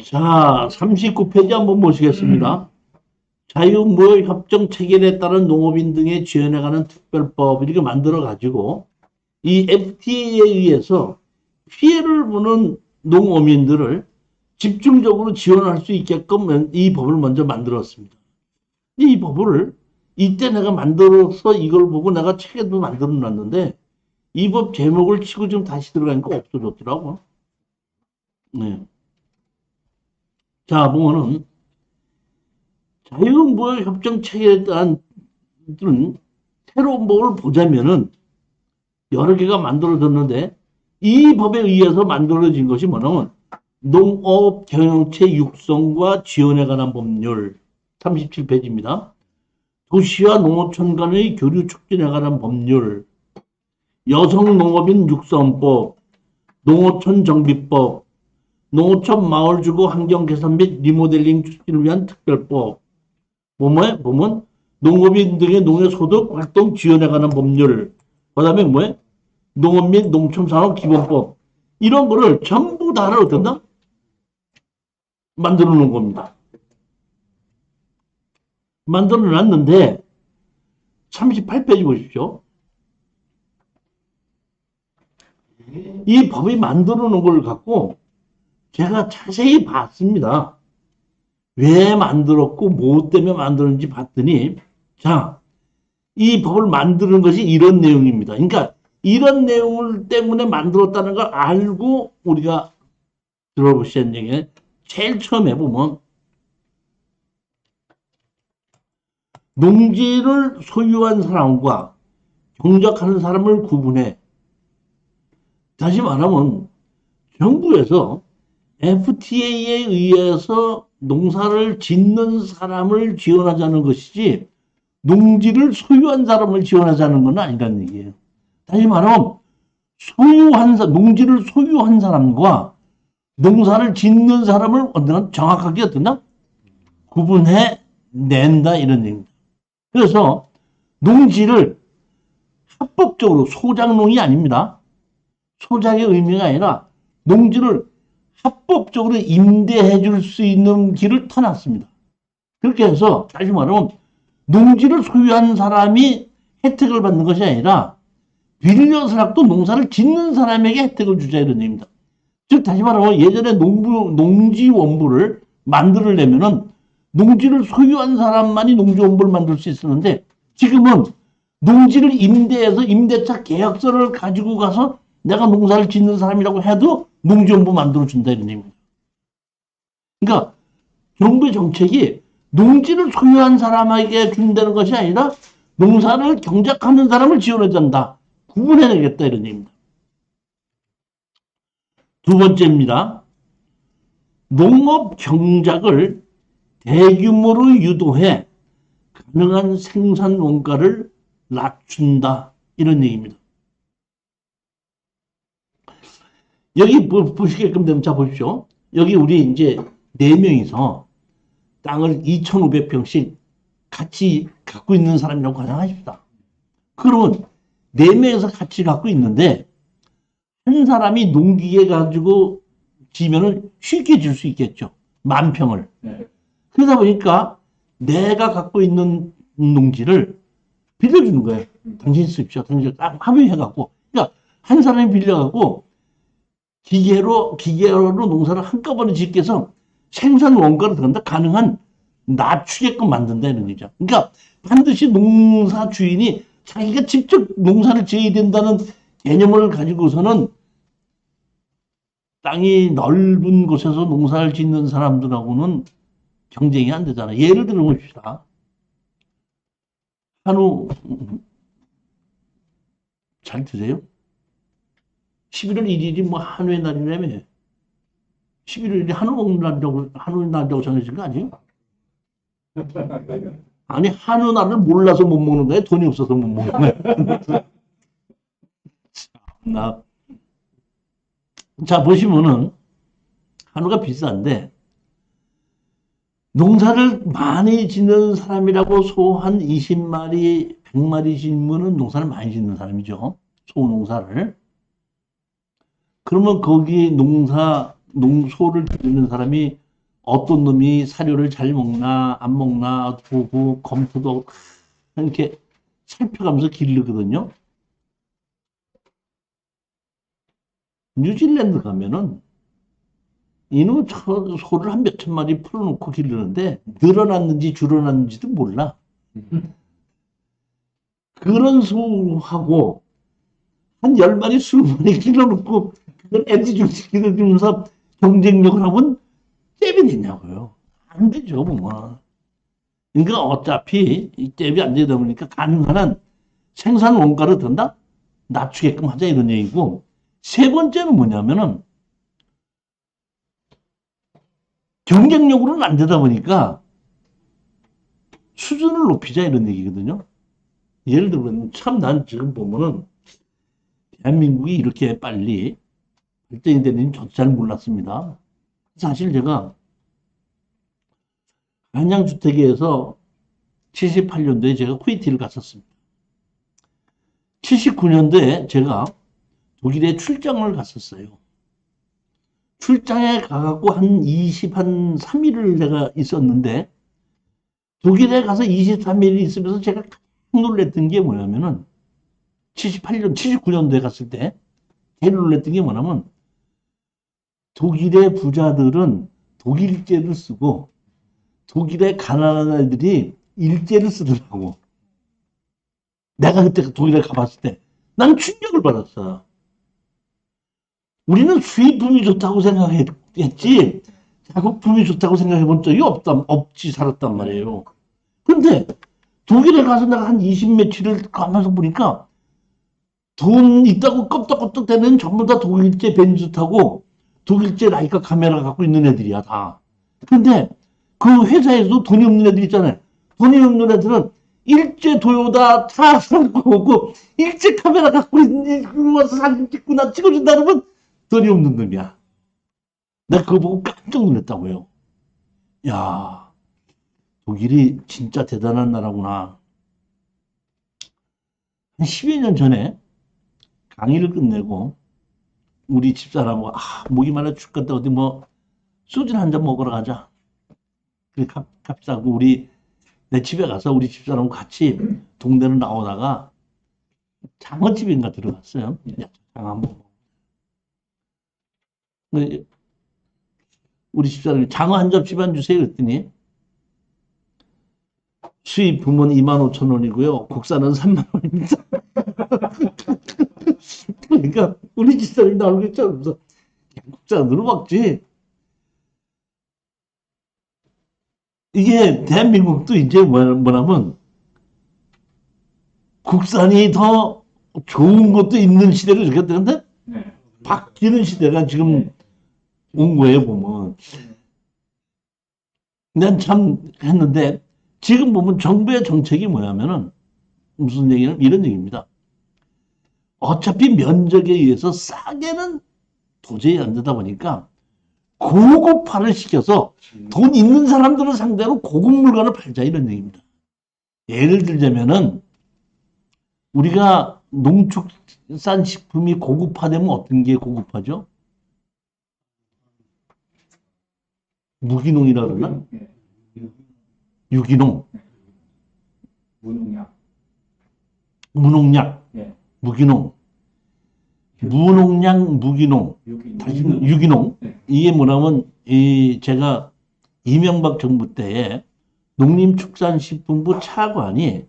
자, 39페이지 한번 보시겠습니다. 자유무역협정 체결에 따른 농업인 등의 지원해가는 특별법 이렇게 만들어가지고 이 FTA에 의해서 피해를 보는 농어민들을 집중적으로 지원할 수 있게끔 이 법을 먼저 만들었습니다. 이 법을 이때 내가 만들어서 이걸 보고 내가 책에도 만들어 놨는데 이 법 제목을 치고 지금 다시 들어가니까 없어졌더라고. 네. 자, 보면은 자유무역협정 체계에 대한 새로운 법을 보자면은 여러 개가 만들어졌는데 이 법에 의해서 만들어진 것이 뭐냐면 농업 경영체 육성과 지원에 관한 법률 37페이지입니다. 도시와 농어촌 간의 교류 촉진에 관한 법률, 여성 농업인 육성법, 농어촌 정비법, 농어촌 마을주거 환경 개선 및 리모델링 촉진을 위한 특별법, 보면 농업인 등의 농해 소득 활동 지원에 관한 법률, 그 다음에 농업 및 농촌산업 기본법, 이런 거를 전부 다를 어떤다? 만들어 놓은 겁니다. 만들어 놨는데 38페이지 보십시오. 이 법이 만들어 놓은 걸 갖고 제가 자세히 봤습니다. 왜 만들었고 뭐 때문에 만들었는지 봤더니 자, 이 법을 만드는 것이 이런 내용입니다. 그러니까 이런 내용을 때문에 만들었다는 걸 알고 우리가 들어보시는 얘기 제일 처음에 보면 농지를 소유한 사람과 경작하는 사람을 구분해. 다시 말하면 정부에서 FTA에 의해서 농사를 짓는 사람을 지원하자는 것이지 농지를 소유한 사람을 지원하자는 건 아니라는 얘기예요. 다시 말하면 농지를 소유한 사람과 농사를 짓는 사람을 정확하게 어떠나 구분해 낸다 이런 얘기입니다. 그래서 농지를 합법적으로 소작농이 아닙니다. 소작의 의미가 아니라 농지를 합법적으로 임대해 줄 수 있는 길을 터놨습니다. 그렇게 해서 다시 말하면 농지를 소유한 사람이 혜택을 받는 것이 아니라 빌려서라도 농사를 짓는 사람에게 혜택을 주자 이런 얘기입니다. 즉 다시 말하면 예전에 농지원부를 만들려면은 농지를 소유한 사람만이 농지원부를 만들 수 있었는데 지금은 농지를 임대해서 임대차 계약서를 가지고 가서 내가 농사를 짓는 사람이라고 해도 농지원부 만들어준다 이런 얘기입니다. 그러니까 정부의 정책이 농지를 소유한 사람에게 준다는 것이 아니라 농사를 경작하는 사람을 지원해준다. 구분해내겠다 이런 얘기입니다. 두 번째입니다. 농업 경작을 대규모로 유도해 가능한 생산 원가를 낮춘다 이런 얘기입니다. 여기 보시게끔 되면 자 보십시오. 여기 우리 이제 4명이서 땅을 2,500평씩 같이 갖고 있는 사람이라고 가정하십시다. 그러면 4명이서 같이 갖고 있는데 한 사람이 농기계 가지고 지면은 쉽게 질 수 있겠죠. 10,000평을. 네. 그러다 보니까 내가 갖고 있는 농지를 빌려주는 거예요. 당신 쓰십시오. 당신 딱 합의해갖고. 그러니까 한 사람이 빌려갖고 기계로 농사를 한꺼번에 짓게 해서 생산 원가를 들어간다 가능한 낮추게끔 만든다 이런 얘기죠. 그러니까 반드시 농사 주인이 자기가 직접 농사를 지어야 된다는 개념을 가지고서는 땅이 넓은 곳에서 농사를 짓는 사람들하고는 경쟁이 안 되잖아요. 예를 들어 봅시다. 한우 잘 드세요? 11월 1일이 뭐 한우의 날이라며. 11월 1일이 한우 먹는 날이라고, 한우의 날이라고 정해진 거 아니에요? 아니, 한우 날을 몰라서 못 먹는 거야? 돈이 없어서 못 먹는 거야? 자, 보시면은, 한우가 비싼데, 농사를 많이 짓는 사람이라고 소 한 20마리, 100마리 짓는 농사를 많이 짓는 사람이죠. 소 농사를. 그러면 거기 농사 소를 기르는 사람이 어떤 놈이 사료를 잘 먹나 안 먹나 보고 검토도 이렇게 살펴가면서 기르거든요. 뉴질랜드 가면은 이놈 소를 한 몇천 마리 풀어놓고 기르는데 늘어났는지 줄어났는지도 몰라. 그런 소하고 한 10마리, 20마리 길러놓고 그걸 애지중지기르면서 경쟁력을 하면 잽이 되냐고요. 안 되죠, 뭐. 그러니까 어차피 이 잽이 안 되다 보니까 가능한 한 생산 원가를 더 낮추게끔 하자 이런 얘기고, 세 번째는 뭐냐면은 경쟁력으로는 안 되다 보니까 수준을 높이자 이런 얘기거든요. 예를 들면 참 난 지금 보면은 대한민국이 이렇게 빨리 발전이 되는지 저도 잘 몰랐습니다. 사실 제가 한양주택에서 78년도에 제가 쿠웨이트를 갔었습니다. 79년도에 제가 독일에 출장을 갔었어요. 출장에 가갖고 한 3일을 제가 있었는데, 독일에 가서 23일 있으면서 제가 깜짝 놀랐던 게 뭐냐면은, 79년도에 갔을 때, 제일 놀랐던 게 뭐냐면, 독일의 부자들은 독일제를 쓰고, 독일의 가난한 애들이 일제를 쓰더라고. 내가 그때 독일에 가봤을 때, 난 충격을 받았어. 우리는 수입품이 좋다고 생각했지, 자국품이 좋다고 생각해 본 적이 없지, 살았단 말이에요. 근데, 독일에 가서 내가 한 20며칠을 가면서 보니까, 돈 있다고 껍덕껍덕 대는 전부 다 독일제 벤츠 타고, 독일제 라이카 카메라 갖고 있는 애들이야, 다. 근데, 그 회사에서도 돈이 없는 애들 있잖아요. 돈이 없는 애들은 일제 도요다 다 사고 오고, 일제 카메라 갖고 있는, 와서 사진 찍고 나 찍어준다 그러면 돈이 없는 놈이야. 내가 그거 보고 깜짝 놀랐다고요. 야, 독일이 진짜 대단한 나라구나. 한 10여 년 전에 강의를 끝내고 우리 집사람하고 목이 말라 죽겠다 어디 뭐 소주 한잔 먹으러 가자. 그래 갑자기 내 집에 가서 우리 집사람하고 같이 동네를 나오다가 장어집인가 들어갔어요. 장어 먹고. 우리 집사람이 장어 한 접시만 주세요 그랬더니 수입품은 25,000원이고요. 국산은 30,000원입니다. 그러니까 우리 집사람이 나오는 게 그래서 국산으로 먹지. 이게 대한민국도 이제 뭐냐면 국산이 더 좋은 것도 있는 시대로 되겠는데 바뀌는 시대가 지금 온 거예요 보면. 난 참 했는데 지금 보면 정부의 정책이 뭐냐면은 무슨 얘기는 이런 얘기입니다. 어차피 면적에 의해서 싸게는 도저히 안 되다 보니까 고급화를 시켜서 돈 있는 사람들을 상대로 고급 물건을 팔자 이런 얘기입니다. 예를 들자면은 우리가 농축산식품이 고급화되면 어떤 게 고급화죠? 무기농이라 그러나? 유기농. 무농약. 무기농. 무농약, 무기농. 유기농. 이게 뭐냐면, 제가 이명박 정부 때에 농림축산식품부 차관이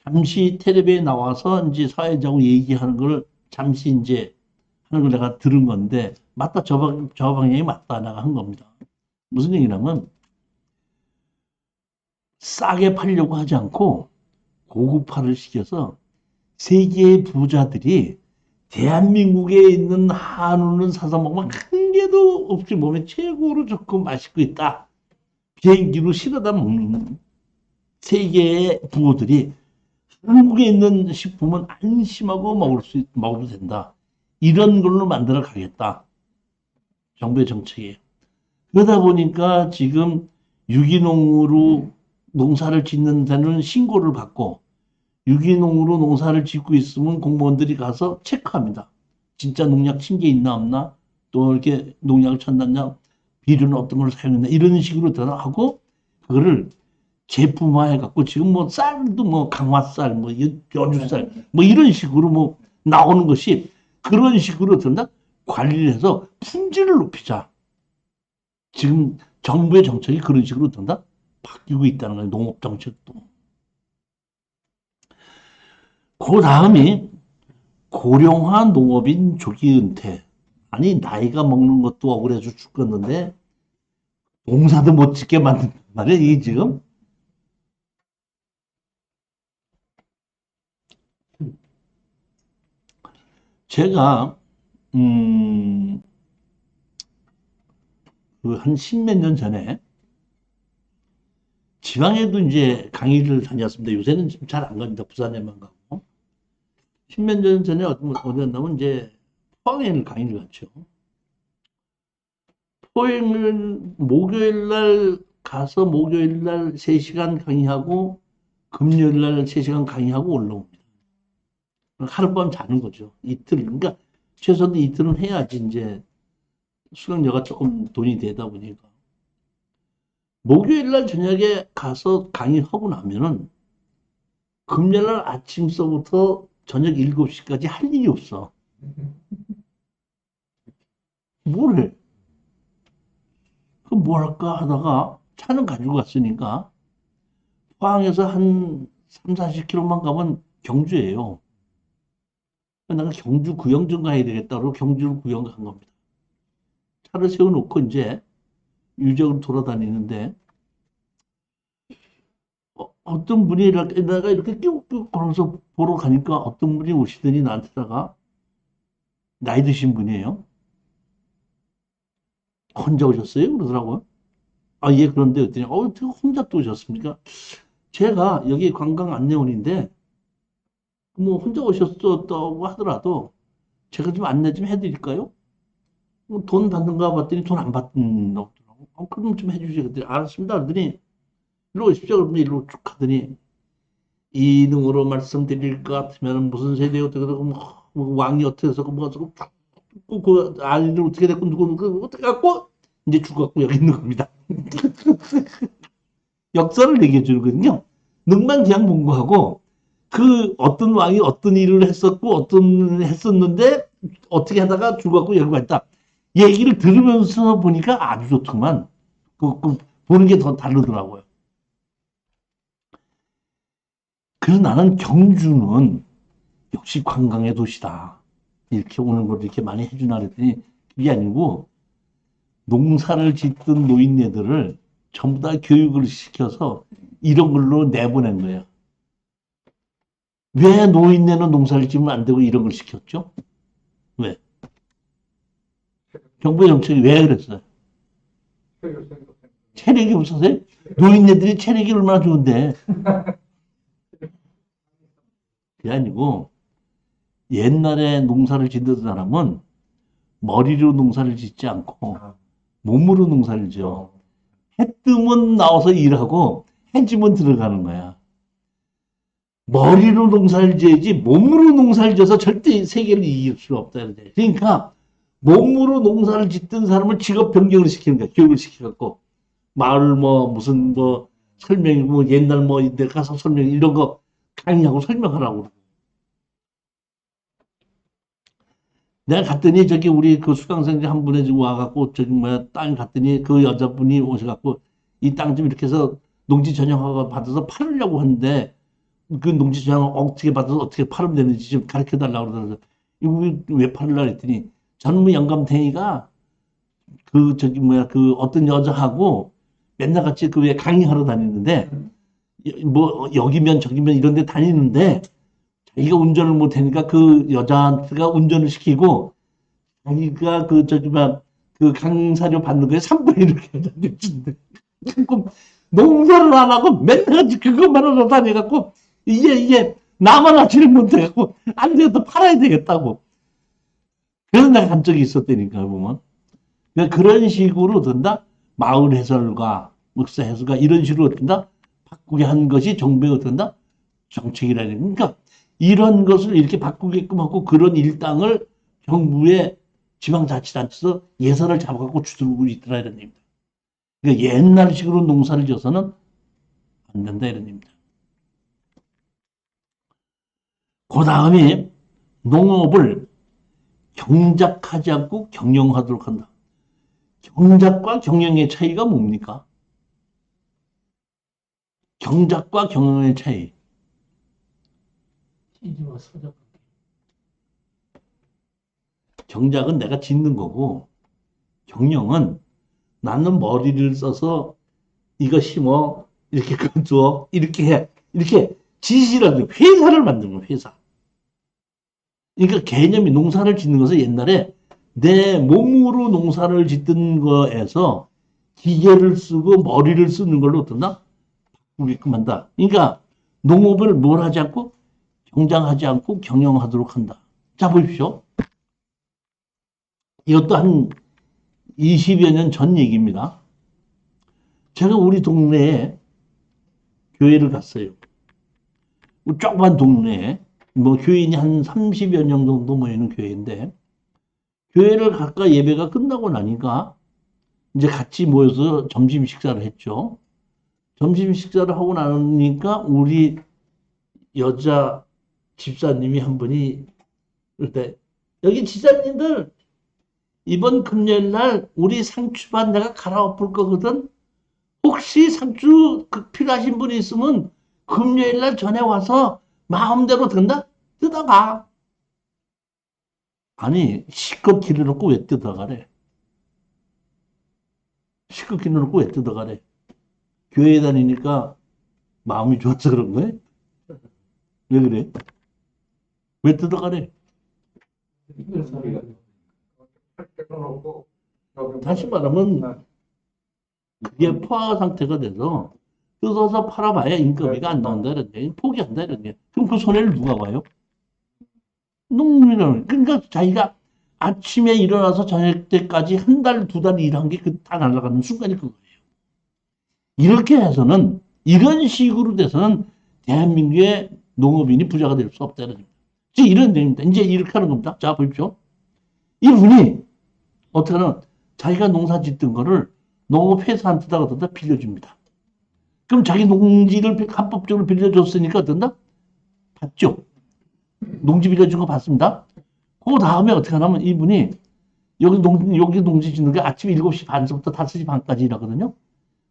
잠시 텔레비에 나와서 이제 사회자하고 얘기하는 걸 잠시 이제 하는 걸 내가 들은 건데, 맞다, 저 방향이 맞다, 내가 한 겁니다. 무슨 얘기냐면, 싸게 팔려고 하지 않고 고급화를 시켜서 세계의 부자들이 대한민국에 있는 한우는 사서 먹으면 한 개도 없이 몸에 최고로 좋고 맛있고 있다. 비행기로 실어다 먹는 세계의 부호들이 한국에 있는 식품은 안심하고 먹어도 된다. 이런 걸로 만들어 가겠다. 정부의 정책이에요. 그러다 보니까 지금 유기농으로 농사를 짓는 데는 신고를 받고 유기농으로 농사를 짓고 있으면 공무원들이 가서 체크합니다. 진짜 농약 친 게 있나 없나? 또 이렇게 농약을 쳤느냐, 비료는 어떤 걸 사용했냐, 이런 식으로 하고, 그거를 제품화해갖고, 지금 뭐 쌀도 뭐 강화쌀, 뭐 여주쌀, 뭐 이런 식으로 뭐 나오는 것이 그런 식으로 관리를 해서 품질을 높이자. 지금 정부의 정책이 그런 식으로 바뀌고 있다는 거예요. 농업 정책도. 그 다음이 고령화 농업인 조기 은퇴. 아니 나이가 먹는 것도 억울해서 죽겠는데 농사도 못 짓게 만든 말이야 이게 지금. 제가 그 한 십몇 년 전에 지방에도 이제 강의를 다녔습니다. 요새는 잘 안 갑니다. 부산에만 가고. 십몇 년 전에 어디 갔냐면 이제 포항에 강의를 갔죠. 포항을 목요일 날 가서 목요일 날 3시간 강의하고 금요일 날 3시간 강의하고 올라옵니다. 하룻밤 자는 거죠. 이틀. 그러니까 최소한 이틀은 해야지 이제 수강료가 조금 돈이 되다 보니까. 목요일 날 저녁에 가서 강의하고 나면은 금요일 날 아침서부터 저녁 7시까지 할 일이 없어. 뭘 해? 그럼 뭐 할까 하다가 차는 가지고 갔으니까 포항에서 한 3, 40km만 가면 경주예요. 내가 경주 구경 좀 가야 되겠다고 경주를 구경 간 겁니다. 차를 세워놓고 이제 유적으로 돌아다니는데 어떤 분이 내가 이렇게 끼욱끼욱 걸어서 보러 가니까 어떤 분이 오시더니 나한테다가 나이 드신 분이에요. 혼자 오셨어요? 그러더라고요. 아, 예, 그런데 어떻게 혼자 또 오셨습니까? 제가 여기 관광 안내원인데 뭐 혼자 오셨다고 하더라도 제가 좀 안내 좀 해드릴까요? 돈 받는가 봤더니 돈 안 받는 없더라고. 그럼 좀 해주시죠. 그랬더니 알았습니다. 그러더니 일로 오십시오. 그러면 일로 쭉 하더니 이능으로 말씀드릴 것 같으면 무슨 세대 어떻게 되고 뭐 왕이 어떻게 해서 뭐 그 아이를 어떻게 됐고 누구 어떻게 갖고 이제 죽었고 여기 있는 겁니다. 역사를 얘기해 주거든요. 능만 본 거하고 그 어떤 왕이 어떤 일을 했었고 어떤 했었는데 어떻게 하다가 죽었고 여기가 있다. 얘기를 들으면서 보니까 아주 좋더만. 그 보는 게 더 다르더라고요. 그래서 나는 경주는 역시 관광의 도시다. 이렇게 오는 걸 이렇게 많이 해주나 그랬더니 그게 아니고 농사를 짓던 노인네들을 전부 다 교육을 시켜서 이런 걸로 내보낸 거예요. 왜 노인네는 농사를 짓면 안 되고 이런 걸 시켰죠? 왜? 정부의 정책이 왜 그랬어요? 체력이 없어서요? 노인네들이 체력이 얼마나 좋은데. 그게 아니고 옛날에 농사를 짓던 사람은 머리로 농사를 짓지 않고 몸으로 농사를 지어. 해 뜨면 나와서 일하고 해 지면 들어가는 거야. 머리로 농사를 지어야지 몸으로 농사를 지어서 절대 세계를 이길 수가 없다. 그러니까 몸으로 농사를 짓던 사람을 직업 변경을 시키는 거야. 교육을 시켜갖고 마을 뭐 무슨 뭐 설명이고 뭐 옛날 뭐 내 가서 설명 이런 거 강의하고 설명하라고. 내가 갔더니 저기 우리 그 수강생들 한 분이 지금 와갖고 저기 뭐야 땅 갔더니 그 여자분이 오셔갖고 이 땅 좀 이렇게 해서 농지 전용허가 받아서 팔으려고 하는데 그 농지 전용 어떻게 받아서 어떻게 팔으면 되는지 좀 가르쳐 달라고 그러더라고요. 이거 왜 팔으려고 했더니 젊은 영감탱이가 그 저기 뭐야 그 어떤 여자하고 맨날 같이 그 왜 강의하러 다니는데 뭐 여기면 저기면 이런 데 다니는데 자기가 운전을 못하니까 그 여자가 운전을 시키고 자기가 그 저기 그 강사료 받는 거에 3분의 1을 준대. 농사를 안 하고 맨날 같이 그것만 하러 다녀갖고 이게 나만 하지를 못해갖고 안 돼도 팔아야 되겠다고. 그래서 내가 간 적이 있었다니까 보면. 그런 식으로 된다. 마을 해설가, 목사 해설가 이런 식으로 된다. 바꾸게 한 것이 정부의 된다. 정책이라는. 그러니까 이런 것을 이렇게 바꾸게끔 하고 그런 일당을 정부에 지방자치단체에서 예산을 잡아갖고 주도하고 있더라 이런 얘기입니다. 그러니까 옛날식으로 농사를 지어서는 안 된다 이런 얘기입니다. 그 다음에 농업을 경작하지 않고 경영하도록 한다. 경작과 경영의 차이가 뭡니까? 경작과 경영의 차이. 경작은 내가 짓는 거고, 경영은 나는 머리를 써서 이거 심어, 이렇게 그어줘, 이렇게 해. 이렇게 지시라도 회사를 만드는 거야, 회사. 그러니까 개념이 농사를 짓는 것은 옛날에 내 몸으로 농사를 짓던 거에서 기계를 쓰고 머리를 쓰는 걸로 어떤다? 바꾸게끔 한다. 그러니까 농업을 뭘 하지 않고 경작하지 않고 경영하도록 한다. 자, 보십시오. 이것도 한 20여 년 전 얘기입니다. 제가 우리 동네에 교회를 갔어요. 조그만 동네에 뭐 교인이 한 30여 명 정도 모이는 교회인데, 교회를 가까 예배가 끝나고 나니까 이제 같이 모여서 점심 식사를 했죠. 점심 식사를 하고 나니까 우리 여자 집사님이 한 분이 그때 여기 집사님들 이번 금요일 날 우리 상추밭 내가 갈아엎을 거거든. 혹시 상추 필요하신 분이 있으면 금요일 날 전에 와서 마음대로 든다? 뜯어가. 아니, 실컷 길어놓고 왜 뜯어가래? 실컷 길어놓고 왜 뜯어가래? 교회 다니니까 마음이 좋아서 그런 거야? 왜 그래? 왜 뜯어가래? 다시 말하면 그게 포화 상태가 돼서 뜯어서 팔아봐야 인건비가 안 나온다 이런 얘기, 포기한다 이런 얘기. 그럼 그 손해를 누가 봐요? 농민은. 그러니까 자기가 아침에 일어나서 저녁 때까지 한 달, 두 달 일한 게 다 날아가는 순간이 그거예요. 이렇게 해서는, 이런 식으로 돼서는 대한민국의 농업인이 부자가 될 수 없다는 겁니다. 이런 내용입니다. 이제 이렇게 하는 겁니다. 자, 보십시오. 이분이 어떻게 하면 자기가 농사 짓던 거를 농업회사한테다가 어떤다? 빌려줍니다. 그럼 자기 농지를 합법적으로 빌려줬으니까 어떤다? 받죠. 농지 빌려준 거 받습니다. 그 다음에 어떻게 하냐면 이분이 여기 농지 짓는 게 아침 7시 반서부터 5시 반까지 일하거든요.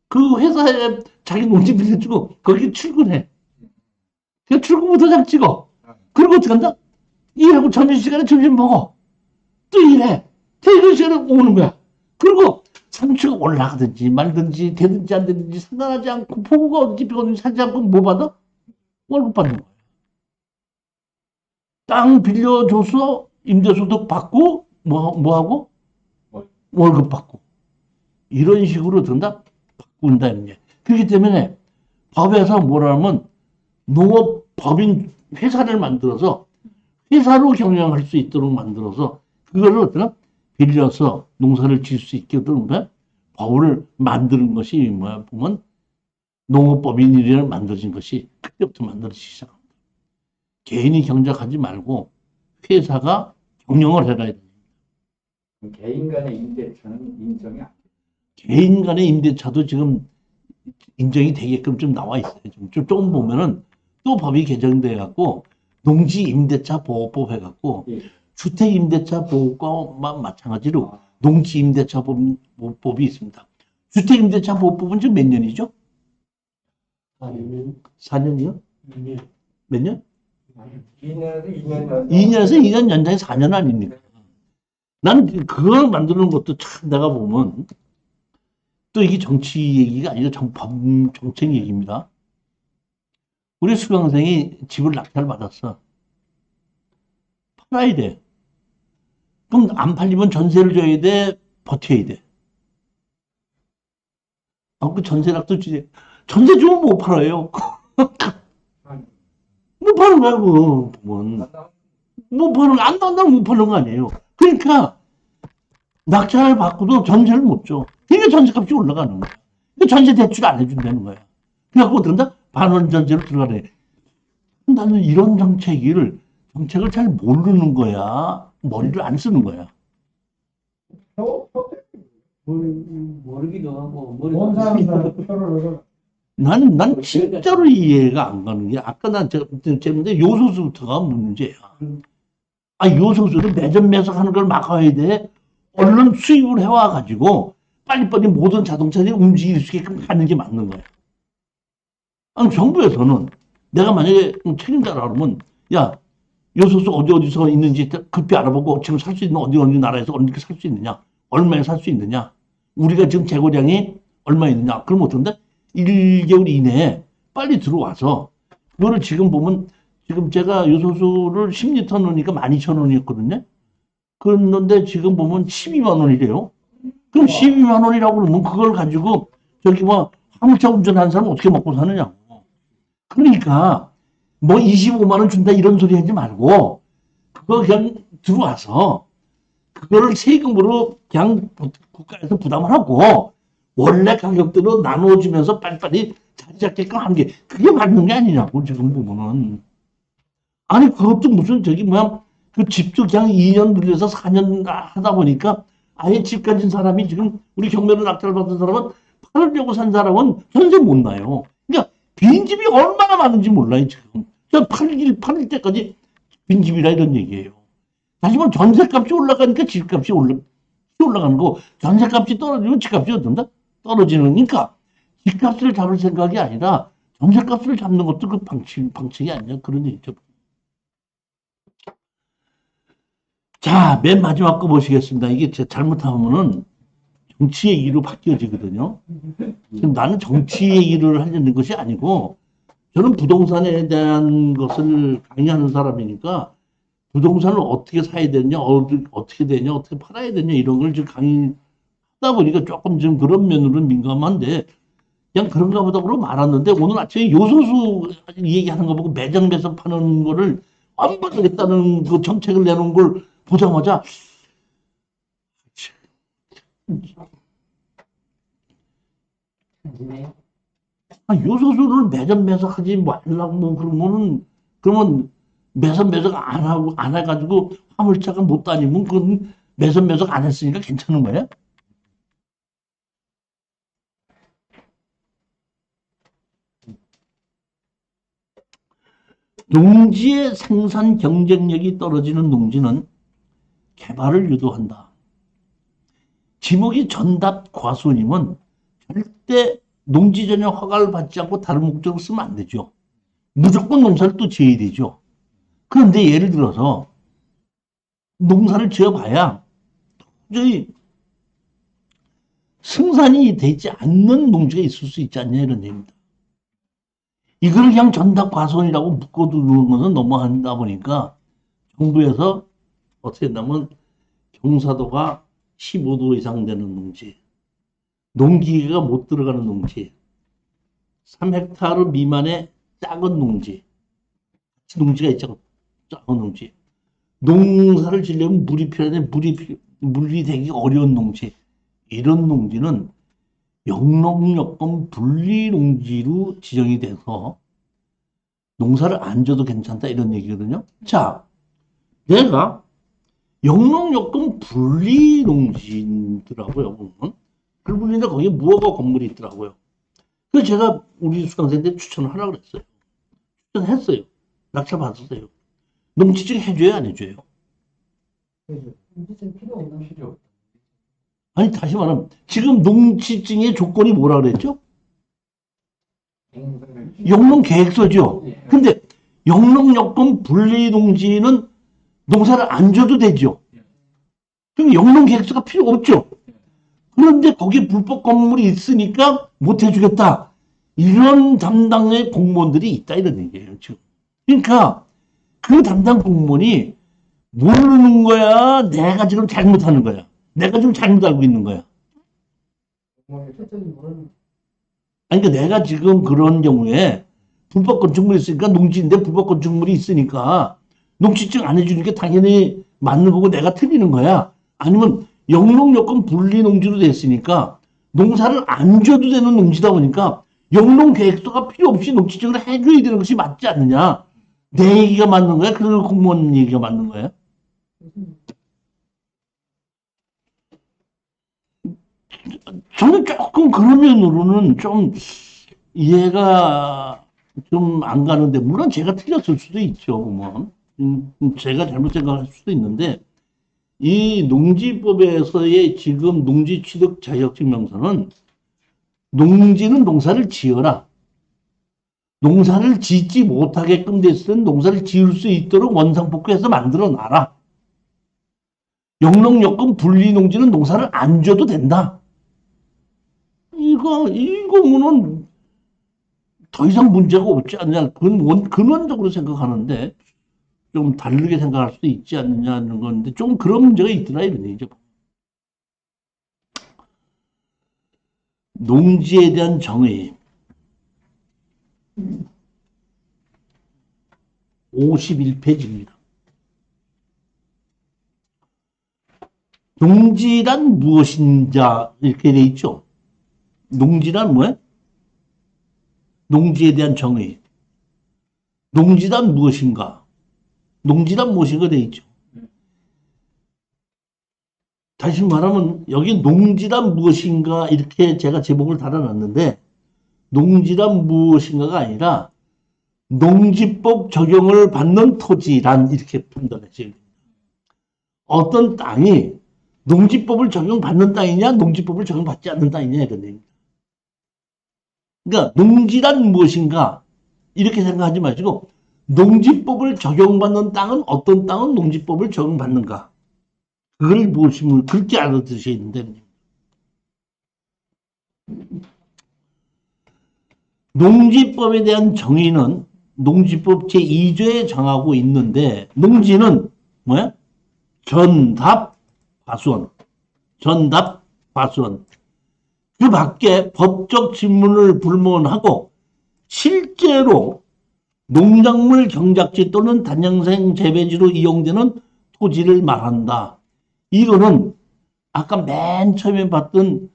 그 회사에 자기 농지 빌려주고 거기 출근해. 그 출근부터 장 찍어. 그리고 어떻게 한다? 일하고 점심시간에 점심 먹어. 또 일해. 퇴근 시간에 오는 거야. 그리고 상추가 올라가든지 말든지 되든지 안 되든지 상관하지 않고 포구가 어딘지 어딘지 사지 않고 뭐 받아? 월급 받는 거야. 땅 빌려줘서 임대소득 받고 뭐하고? 월급 받고. 이런 식으로 든다? 바꾼다 이런 게. 그렇기 때문에 법에서 뭐라면 농업법인 회사를 만들어서 회사로 경영할 수 있도록 만들어서 그걸 어떠나 빌려서 농사를 지을 수 있게끔 법을 만드는 것이 뭐야 보면 농업법인이라는 만들어진 것이 그때부터 만들어지기 시작합니다. 개인이 경작하지 말고 회사가 경영을 해라. 개인 간의 임대차는 인정이 안 돼요. 개인 간의 임대차도 지금 인정이 되게끔 좀 나와 있어요. 조금 보면은 또 법이 개정돼 갖고 농지 임대차 보호법 해갖고 예. 주택 임대차 보호법과 마찬가지로 농지 임대차 보호법이 있습니다. 주택 임대차 보호법은 지금 몇 년이죠? 4년이요? 몇 년? 2년에서 2년 연장이 4년 아닙니까? 나는 그걸 만드는 것도 참 내가 보면 또 이게 정치 얘기가 아니라 정책 얘기입니다. 우리 수강생이 집을 낙찰 받았어. 팔아야 돼. 그럼 안 팔리면 전세를 줘야 돼? 버텨야 돼? 그 전세락도 주지. 전세 주면 못 팔아요. 못 파는 거야, 그거. 못 파는 거, 안 나온다면 못 파는 거 아니에요. 그러니까, 낙찰을 받고도 전세를 못 줘. 그러니까 전세값이 올라가는 거야. 그러니까 전세 대출 안 해준다는 거야. 그래갖고 어떤다? 반원 전세로 들어가네. 나는 이런 정책을 잘 모르는 거야. 머리를 안 쓰는 거야. 모르기도 하고 본 사람들 표를 얻어. 난 진짜로 이해가 안 가는 게, 아까 난 제가 요소수부터가 문제야. 아, 요소수를 매점 매석하는 걸 막아야 돼. 얼른 수입을 해와가지고 빨리빨리 모든 자동차들이 움직일 수 있게끔 하는 게 맞는 거야. 아니, 정부에서는 내가 만약에 책임자라 그러면, 야, 요소수 어디서 있는지 급히 알아보고 지금 살 수 있는 어디 나라에서 어떻게 살 수 있느냐, 얼마에 살 수 있느냐, 우리가 지금 재고량이 얼마 있느냐, 그럼 어떤데? 1개월 이내에 빨리 들어와서, 그거를 지금 보면, 지금 제가 요소수를 10리터 넣으니까 12,000원이었거든요. 그런데 지금 보면 12만 원이래요. 그럼 12만 원이라고 그러면 그걸 가지고 저기 뭐 화물차 운전하는 사람 어떻게 먹고 사느냐고. 그러니까 뭐 25만 원 준다 이런 소리 하지 말고 그거 그냥 들어와서 그거를 세금으로 그냥 국가에서 부담을 하고 원래 가격대로 나눠주면서 빨리빨리 자리 잡게끔 하는 게 그게 맞는 게 아니냐고 지금 보면은. 아니 그것도 무슨 저기 뭐야 그 집도 그냥 2년 물려서 4년 하다 보니까 아예 집 가진 사람이 지금 우리 경매로 낙찰 받은 사람은 팔으려고 산 사람은 전세 못 나요. 그러니까 빈집이 얼마나 많은지 몰라요 지금. 팔릴 때까지 빈집이라 이런 얘기예요. 다시 말하면 전세값이 올라가니까 집값이 올라가는 거, 전세값이 떨어지면 집값이 어떤다? 떨어지는 거니까 집값을 잡을 생각이 아니라 전세값을 잡는 것도 그 방식이 아니냐 그런 얘기죠. 자, 맨 마지막 거 보시겠습니다. 이게 잘못하면은 정치 얘기로 바뀌어지거든요. 지금 나는 정치 얘기를 하려는 것이 아니고 저는 부동산에 대한 것을 강의하는 사람이니까 부동산을 어떻게 사야 되냐, 어떻게 되냐, 어떻게 팔아야 되냐 이런 걸 지금 강의하다 보니까 조금 좀 그런 면으로는 민감한데 그냥 그런가 보다 그러고 말았는데 오늘 아침에 요소수 얘기하는 거 보고 매장 매석 파는 거를 안 받겠다는 그 정책을 내놓은 걸 보자마자 요소수를 매점 매석하지 말라고 뭐 그러면 매점 매석 안 해가지고 화물차가 못 다니면 그건 매점 매석 안 했으니까 괜찮은 거야? 농지의 생산 경쟁력이 떨어지는 농지는 개발을 유도한다. 지목이 전답 과수님은 절대 농지 전용 허가를 받지 않고 다른 목적으로 쓰면 안 되죠. 무조건 농사를 또 지어야 되죠. 그런데 예를 들어서 농사를 지어봐야 도저히 생산이 되지 않는 농지가 있을 수 있지 않냐 이런 얘기입니다. 이걸 그냥 전답 과수원이라고 묶어두는 것은 너무하다 보니까 정부에서 어떻게 했냐면 경사도가 15도 이상 되는 농지, 농기계가 못 들어가는 농지, 3헥타르 미만의 작은 농지가 있죠. 작은 농지. 농사를 지려면 물이 필요한데 물이 되기 어려운 농지. 이런 농지는 영농여건 분리 농지로 지정이 돼서 농사를 안 줘도 괜찮다 이런 얘기거든요. 자, 내가 영농여건 분리 농지더라고요. 보면. 그러고 보니까 거기에 무허가 건물이 있더라고요. 그래서 제가 우리 수강생한테 추천을 하라고 그랬어요. 추천했어요. 낙찰 받았어요. 농지증 해줘요, 안 해줘요? 농지증 필요 없나? 필요. 아니, 다시 말하면, 지금 농지증의 조건이 뭐라 그랬죠? 영농 계획서죠. 근데 영농여건 분리 농지는 농사를 안 줘도 되죠. 그럼 영농 계획서가 필요 없죠. 그런데 거기에 불법 건물이 있으니까 못 해주겠다. 이런 담당의 공무원들이 있다 이런 얘기예요, 지금. 그러니까 그 담당 공무원이 모르는 거야? 내가 지금 잘못하는 거야? 내가 지금 잘못 알고 있는 거야? 아니, 그러니까 내가 지금 그런 경우에 불법 건축물이 있으니까 농지인데 불법 건축물이 있으니까 농지증 안 해주는 게 당연히 맞는 거고 내가 틀리는 거야? 아니면 영농여건 분리 농지로 됐으니까 농사를 안 줘도 되는 농지다 보니까 영농 계획서가 필요 없이 농지증을 해줘야 되는 것이 맞지 않느냐? 내 얘기가 맞는 거야? 그 공무원 얘기가 맞는 거야? 저는 조금 그런 면으로는 좀 이해가 좀 안 가는데, 물론 제가 틀렸을 수도 있죠, 뭐. 제가 잘못 생각할 수도 있는데, 이 농지법에서의 지금 농지 취득 자격증명서는 농지는 농사를 지어라. 농사를 짓지 못하게끔 됐을 땐 농사를 지을 수 있도록 원상복구해서 만들어 놔라. 영농역금 분리농지는 농사를 안 줘도 된다. 이거는 더 이상 문제가 없지 않냐. 그건 근원적으로 생각하는데, 좀 다르게 생각할 수도 있지 않느냐는 건데, 좀 그런 문제가 있더라, 이런 얘기죠. 농지에 대한 정의. 51페이지입니다. 농지란 무엇인자, 이렇게 돼 있죠. 농지란 뭐야? 농지에 대한 정의. 농지란 무엇인가? 농지란 무엇인가 돼 있죠. 다시 말하면 여기 농지란 무엇인가 이렇게 제가 제목을 달아놨는데, 농지란 무엇인가가 아니라 농지법 적용을 받는 토지란 이렇게 판단하셔야 됩니다. 어떤 땅이 농지법을 적용받는 땅이냐 농지법을 적용받지 않는 땅이냐 이런 얘기입니다. 그러니까 농지란 무엇인가 이렇게 생각하지 마시고, 농지법을 적용받는 땅은 어떤 땅은 농지법을 적용받는가, 그걸 보시면 그렇게 알아두셔야 된다는 얘기입니다. 농지법에 대한 정의는 농지법 제2조에 정하고 있는데, 농지는 뭐야? 전답, 과수원. 전답, 과수원. 그 밖에 법적 질문을 불문하고 실제로 농작물 경작지 또는 단양생 재배지로 이용되는 토지를 말한다. 이거는 아까 맨 처음에 봤던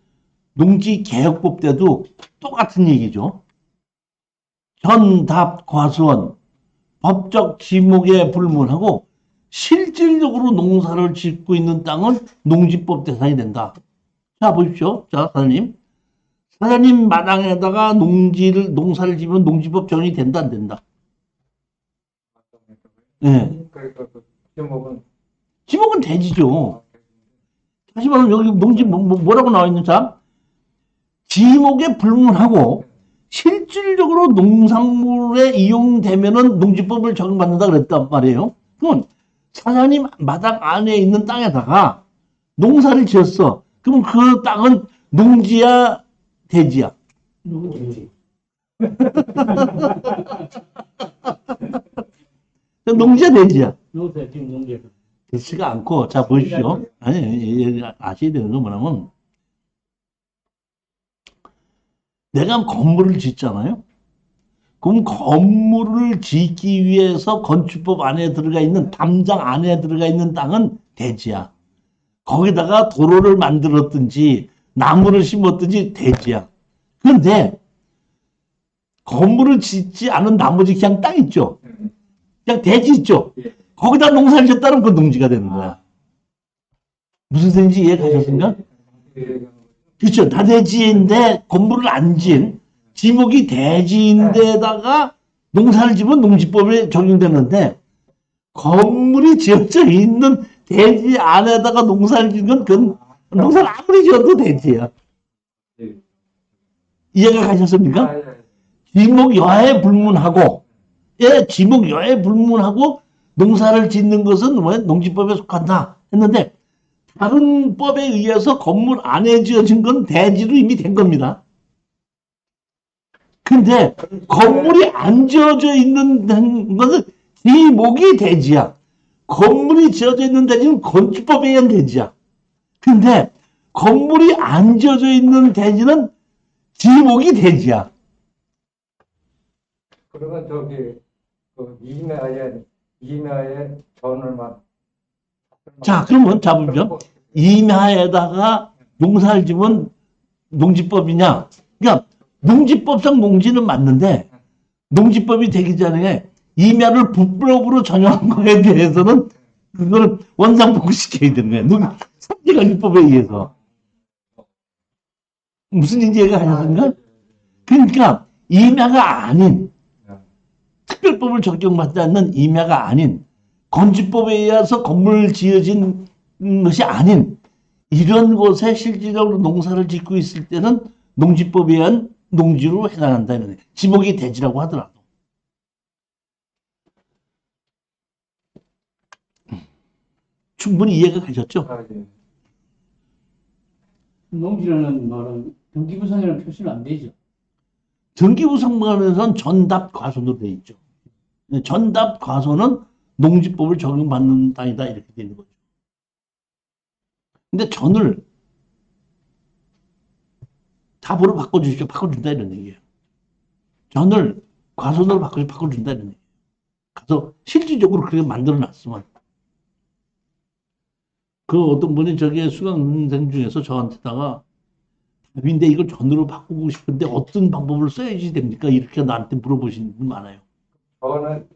농지개혁법 때도 똑같은 얘기죠. 전답, 과수원, 법적 지목에 불문하고 실질적으로 농사를 짓고 있는 땅은 농지법 대상이 된다. 자, 보십시오. 자, 사장님. 사장님 마당에다가 농사를 지으면 농지법 적용이 된다, 안 된다? 네. 지목은 되지죠. 다시 말하면 여기 농지 뭐라고 나와 있는 자? 지목에 불문하고 실질적으로 농산물에 이용되면은 농지법을 적용받는다 그랬단 말이에요. 그건 사장님 마당 안에 있는 땅에다가 농사를 지었어. 그럼 그 땅은 농지야, 대지야? 농지야, 대지야? 요새 지금 농지. 그렇지가 않고, 자, 보십시오. 아니, 아셔야 되는 건 뭐냐면, 내가 건물을 짓잖아요? 그럼 건물을 짓기 위해서 건축법 안에 들어가 있는, 담장 안에 들어가 있는 땅은 대지야. 거기다가 도로를 만들었든지, 나무를 심었든지 대지야. 그런데, 건물을 짓지 않은 나머지 그냥 땅 있죠? 그냥 대지 있죠? 거기다 농사를 짓다면 그 농지가 되는 거야. 무슨 소리인지 이해가셨습니까? 그렇죠. 다 대지인데 건물을 안 지은, 지목이 대지인데다가 농사를 지으면 농지법에 적용되는데, 건물이 지어져 있는 대지 안에다가 농사를 지은 건 그건 농사를 아무리 지어도 대지야. 이해가 가셨습니까? 지목 여하에 불문하고, 예, 지목 여하에 불문하고 농사를 짓는 것은 뭐 농지법에 속한다 했는데, 다른 법에 의해서 건물 안에 지어진 건 대지로 이미 된 겁니다. 근데 건물이 안 지어져 있는 것은 지목이 대지야. 건물이 지어져 있는 대지는 건축법에 의한 대지야. 근데 건물이 안 지어져 있는 대지는 지목이 대지야. 그러면 저기 그 임야에 전을만. 자, 그러면 잡으죠. 임야에다가 농사를 지면 농지법이냐? 그러니까 농지법상 농지는 맞는데, 농지법이 되기 전에 임야를 부법으로 전용한 거에 대해서는 그걸 원상복구시켜야 되는 거야. 삼지관리법에 의해서. 무슨 얘기가 하셨습니까? 그러니까 임야가 아닌 특별법을 적용받지 않는 임야가 아닌 건축법에 의해서 건물을 지어진 것이 아닌 이런 곳에 실질적으로 농사를 짓고 있을 때는 농지법에 의한 농지로 해당한다는 거예요. 지목이 대지라고 하더라도. 충분히 이해가 가셨죠? 아, 예. 농지라는 말은 등기부상이라는 표시는 안 되죠. 등기부상관에서는 전답 과손으로 되어 있죠. 전답 과손은 농지법을 적용받는 땅이다 이렇게 되는 거죠. 근데 전을 답으로 바꿔주십시오. 바꿔준다 이런 얘기예요. 전을 과손으로 바꿔준다 이런 얘기예요. 그래서 실질적으로 그렇게 만들어놨으면 그 어떤 분이 저기 수강생 중에서 저한테다가 답인데 이걸 전으로 바꾸고 싶은데 어떤 방법을 써야지 됩니까? 이렇게 나한테 물어보시는 분 많아요. 저는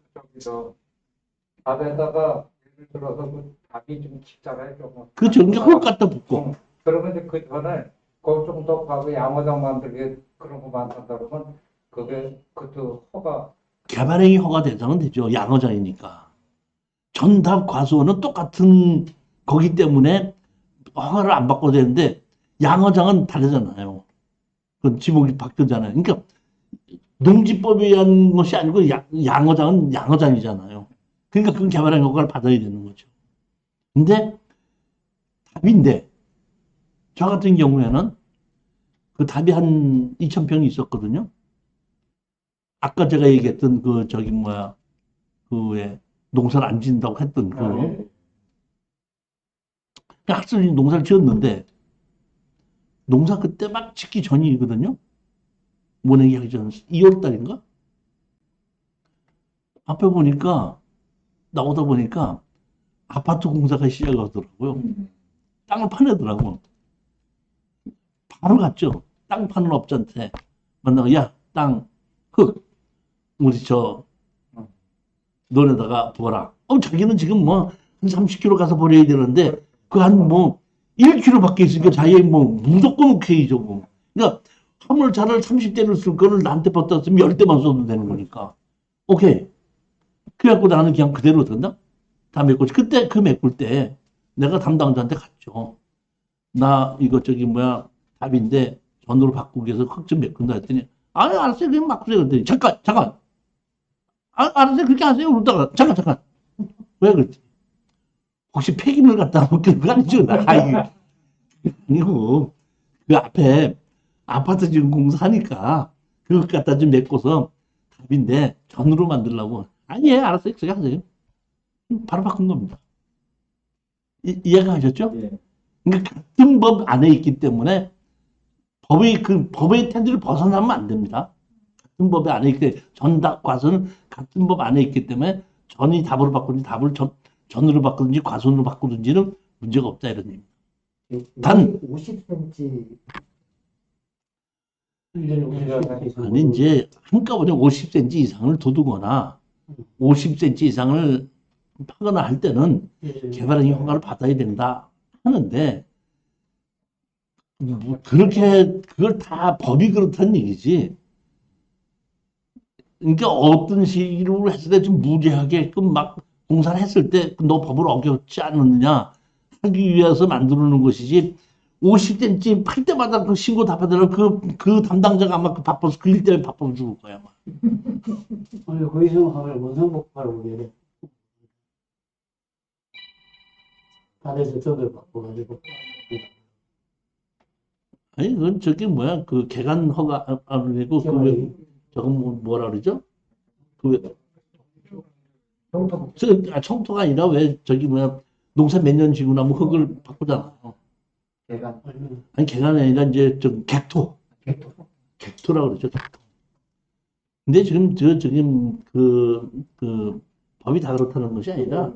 답에다가 예를 들어서 그 답이 좀 깊잖아요. 조금. 그 전개 홀 갖다 붙고 그러면 이제 그 전에 그 정도 가고 양어장 만들게 그런 거 만든다 그러면 그게 그것도 허가 개발행위 허가 대상은 되죠. 양어장이니까. 전답 과수원은 똑같은 거기 때문에 허가를 안 받고 되는데 양어장은 다르잖아요. 그 지목이 바뀌잖아요. 그러니까 농지법에 의한 것이 아니고 양어장은 양어장이잖아요. 그러니까 그건 개발행위 허가를 받아야 되는 거죠. 근데 답인데 저 같은 경우에는 그 답이 한 2,000평이 있었거든요. 아까 제가 얘기했던 그 저기 뭐야 그왜 농사를 안 짓는다고 했던 그 학생이 농사를 지었는데 농사 그때 막 짓기 전이거든요. 모내기 하기 전 2월 달인가? 앞에 보니까 나오다 보니까 아파트 공사가 시작하더라고요. 땅을 파내더라고. 바로 갔죠. 땅 파는 업자한테 만나고 야, 땅, 흙, 우리 너네다가 보라. 자기는 지금 뭐 한 30km 가서 버려야 되는데 그 한 뭐 1km밖에 있으니까 자기 뭐 무조건 오케이죠. 뭐. 그러니까 화물차를 30대를 쓸 거를 나한테 갖다 쓰면 10대만 써도 되는 거니까. 오케이. 그래갖고 나는 그냥 그대로 든다. 다 메꾸지. 그때 그 메꿀 때 내가 담당자한테 갔죠. 나 이거 저기 뭐야 답인데 전으로 바꾸기 위해서 흙 좀 메꾼다 했더니 알았어요. 그냥 바꾸세요. 그랬더니 잠깐. 알았어요. 그렇게 하세요. 그러다가 잠깐. 왜 그랬지? 혹시 폐기물 갖다 놓은 거 아니죠? 아니고 그 앞에 아파트 지금 공사하니까 그거 갖다 좀 메꿔서 답인데 전으로 만들려고. 아니에요. 알았어요. 그렇게 하세요. 바로 바꾼 겁니다. 이해가 가셨죠? 예. 그러니까 같은 법 안에 있기 때문에 법의 테두리를 벗어나면 안 됩니다. 같은 법에 안에 있기 전답 과서는 같은 법 안에 있기 때문에 전이 답으로 바꾸든지 답을 전으로 바꾸든지 과선으로 바꾸든지는 문제가 없다 이런 얘기입니다. 단 50cm 아니 이제 한꺼번에 50cm 이상을 두두거나 50cm 이상을 파거나 할 때는 개발행위 허가를 받아야 된다 하는데 뭐 그렇게 그걸 다 법이 그렇다는 얘기지. 그러니까 어떤 식으로 했을 때 좀 무리하게끔 막 공사를 했을 때 너 법을 어겼지 않느냐 하기 위해서 만들어 놓은 것이지 50cm 팔 때마다 그 신고 다 받으려 그 담당자가 아마 그 바빠서 그 일 때문에 바빠서 죽을 거야 아마. 아니, 거기서 하면 원상복구하라고 그래. 다른 저걸 바꿔가지고. 아니 그건 저기 뭐야 그 개간 허가 아니고 저건 뭐라 그러죠? 그 청토가 아니라 왜 저기 뭐야 농사 몇 년 지고 나면 흙을 바꾸잖아. 개간 아니 개간이 아니라 이제 좀 객토라고 그러죠. 객토. 근데 지금 지금 그 법이 다 그렇다는 것이 아니라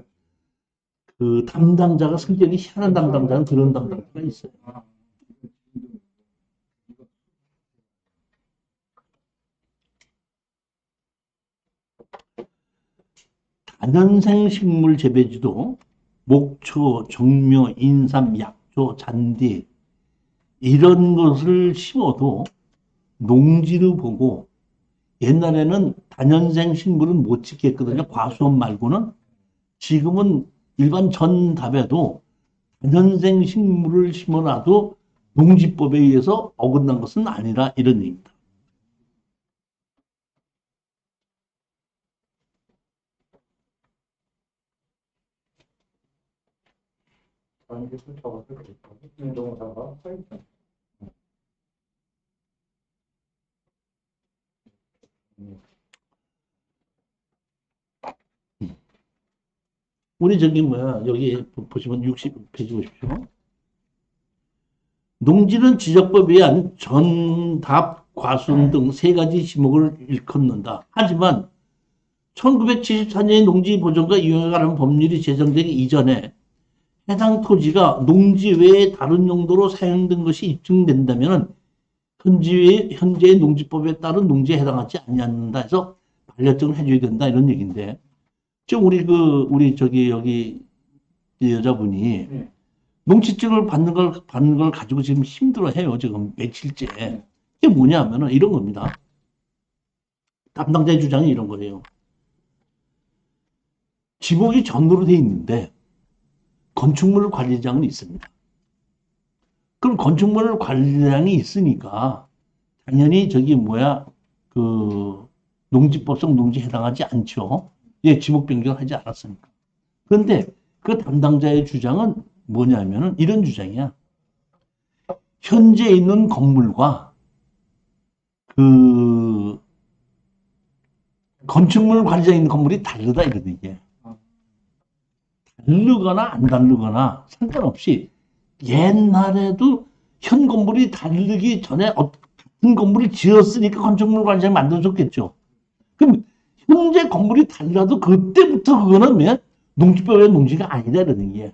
그 담당자가 성격이 희한한 담당자는 그런 담당자가 있어요. 다년생 식물 재배지도 목초, 정묘, 인삼, 약초, 잔디 이런 것을 심어도 농지를 보고 옛날에는 다년생 식물은 못 짓겠거든요. 과수원 말고는. 지금은 일반 전답에도 다년생 식물을 심어놔도 농지법에 의해서 어긋난 것은 아니라 이런 얘기입니다. 아니, 좀 적어서 그랬거든. 인동사가 써있잖아. 우리 저기 뭐야 여기 보시면 60페이지 보십시오. 농지는 지적법에 의한 전답, 과수원 등 세 가지 지목을 일컫는다. 하지만 1974년에 농지보전과 이용에 관한 법률이 제정되기 이전에 해당 토지가 농지 외에 다른 용도로 사용된 것이 입증된다면 현재의 농지법에 따른 농지에 해당하지 않는다 해서 반려증을 해줘야 된다 이런 얘기인데 지금 우리 저기 여기 이 여자분이 네. 농지증을 받는 걸 가지고 지금 힘들어해요. 지금 며칠째. 이게 뭐냐면은 이런 겁니다. 담당자의 주장이 이런 거예요. 지목이 전으로 돼 있는데 건축물 관리장은 있습니다. 그럼 건축물 관리장이 있으니까 당연히 저기 뭐야 그 농지법상 농지에 해당하지 않죠. 예, 지목 변경하지 않았으니까. 그런데 그 담당자의 주장은 뭐냐면은 이런 주장이야. 현재 있는 건물과 그 건축물 관리장 있는 건물이 다르다 이거든 이게. 다르거나 안 다르거나 상관없이 옛날에도 현 건물이 다르기 전에 같은 건물을 지었으니까 건축물 관리장이 만들어줬겠죠. 그럼 현재 건물이 달라도 그때부터 그거는 왜 농지법의 농지가 아니다 이러는 게.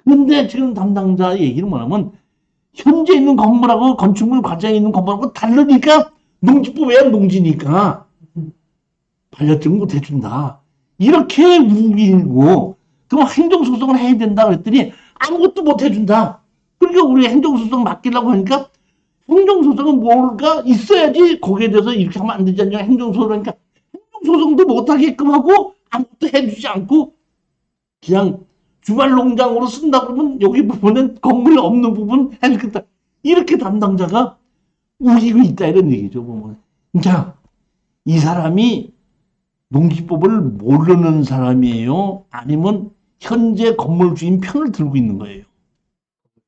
그런데 지금 담당자 얘기는 뭐냐면 현재 있는 건물하고 건축물 과정에 있는 건물하고 다르니까 농지법의 농지니까 반려증 못 해준다. 이렇게 우기고 그럼 행정소송을 해야 된다 그랬더니 아무것도 못 해준다. 그러니까 우리 행정소송 맡기려고 하니까 행정소송은 뭐가 있어야지 거기에 대해서 이렇게 하면 안 되지 않냐. 행정소송이니까 행정소송도 못하게끔 하고 아무것도 해주지 않고 그냥 주말 농장으로 쓴다 그러면 여기 부분은 건물이 없는 부분 해주겠다. 이렇게 담당자가 우기고 있다 이런 얘기죠. 보면. 자, 이 사람이 농지법을 모르는 사람이에요? 아니면 현재 건물 주인 편을 들고 있는 거예요?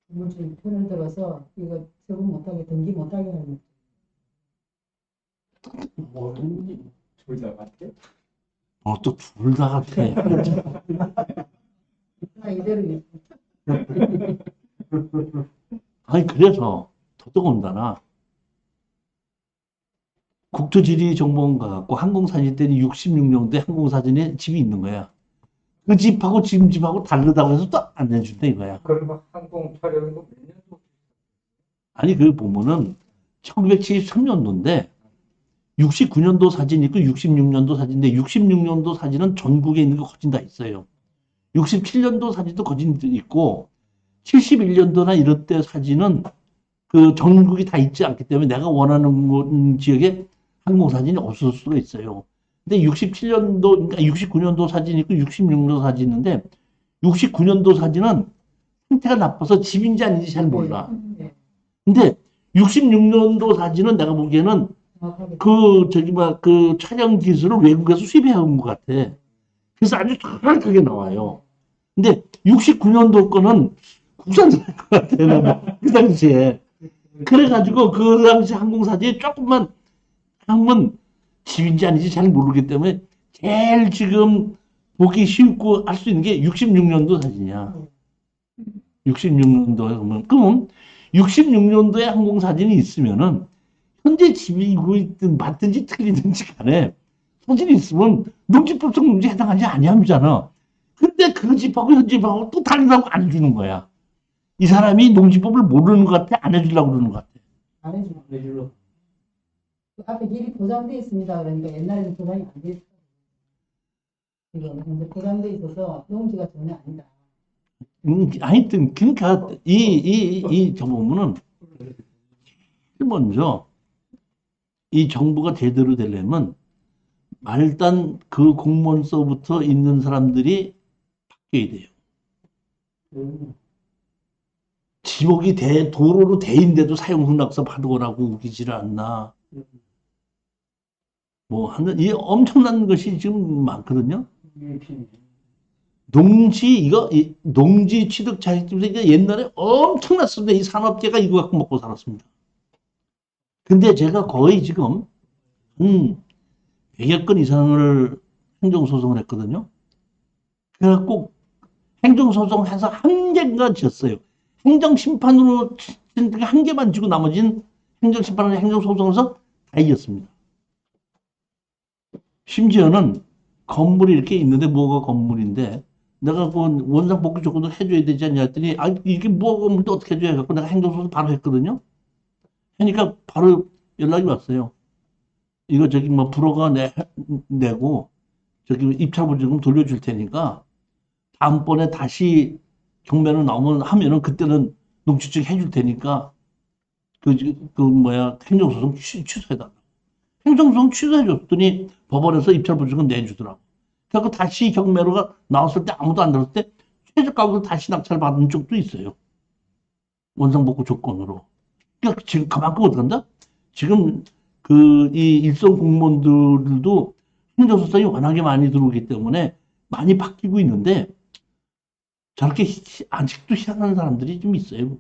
물질 편을 들어서 이거 저거 못하게 등기 못하게 하는 모르는 둘다 같아? 또 둘 다 같아. 이대로 아니 그래서 더더군다나 국토지리정보원과 갖고 항공사진 때는 66년도에 항공사진에 집이 있는 거야. 그 집하고 지금 집하고 다르다고 해서 또 안 내준다 이거야. 그러면 항공 촬영도 몇 년도? 아니 그 보면은 1973년도인데 69년도 사진이 있고 66년도 사진인데 66년도 사진은 전국에 있는 거 거진 다 있어요. 67년도 사진도 거진 있고 71년도나 이럴 때 사진은 그 전국이 다 있지 않기 때문에 내가 원하는 지역에 항공사진이 없을 수가 있어요. 근데 67년도, 그러니까 69년도 사진이 있고 66년도 사진이 있는데 69년도 사진은 상태가 나빠서 집인지 아닌지 잘 몰라. 근데 66년도 사진은 내가 보기에는 정확하게 그 촬영 기술을 외국에서 수입해 온 것 같아. 그래서 아주 정확하게 나와요. 근데 69년도 거는 국산될 것 같아. 그 당시에. 그래가지고 그 당시 항공사진이 조금만 하면 집인지 아닌지 잘 모르기 때문에 제일 지금 보기 쉽고 할 수 있는 게 66년도 사진이야. 66년도에 보면. 그럼 66년도에 항공사진이 있으면은 현재 집이고 있든 맞든지 틀리든지 간에 사진이 있으면 농지법상 농지에 해당하지 아니함이잖아. 근데 그 집하고 현 집하고 또 다르다고 안 해주는 거야. 이 사람이 농지법을 모르는 것 같아? 안 해주려고 그러는 것 같아? 안 해주고 그 앞에 길이 포장돼 있습니다. 그러니까 옛날에는 포장이 안 돼 있어요. 지금 이제 포장돼 있어서 농지가 전혀 아니다. 하여튼, 그러니까, 저 보면은, 먼저 이 정부가 제대로 되려면 말단 그 공무원서부터 있는 사람들이 바뀌어야 돼요. 지목이 도로로 돼인데도 사용승낙서 받으라고 우기지를 않나. 뭐 하는 이 엄청난 것이 지금 많거든요. 농지 취득 자격증이 옛날에 엄청났습니다. 이 산업계가 이거 갖고 먹고 살았습니다. 근데 제가 거의 지금 100여 건 이상을 행정소송을 했거든요. 그래갖고 행정소송해서 한 개가 졌어요. 행정심판으로 한 개만 지고 나머지는 행정심판으로 행정소송에서 다 이겼습니다. 심지어는 건물이 이렇게 있는데 뭐가 건물인데 내가 그 원상복구 조건을 해줘야 되지 않냐 했더니 이게 뭐가 건물인데 어떻게 해줘야 해갖고 내가 행정소송 바로 했거든요. 하니까 바로 연락이 왔어요. 이거 저기 뭐 불허가 내고 저기 입찰보증금 돌려줄 테니까 다음번에 다시 경매로 나오면 하면은 그때는 농지증 해줄 테니까 행정소송 취소해달라고. 행정소송 취소해줬더니 법원에서 입찰보증금 내주더라고. 그래서 다시 경매로가 나왔을 때 아무도 안 들었을 때 최저가격으로 다시 낙찰받은 적도 있어요. 원상복구 조건으로. 그러니까 지금 그만큼 어떡한다? 지금 이 일선 공무원들도 행정소송이 워낙에 많이 들어오기 때문에 많이 바뀌고 있는데 저렇게 아직도 희한한 사람들이 좀 있어요.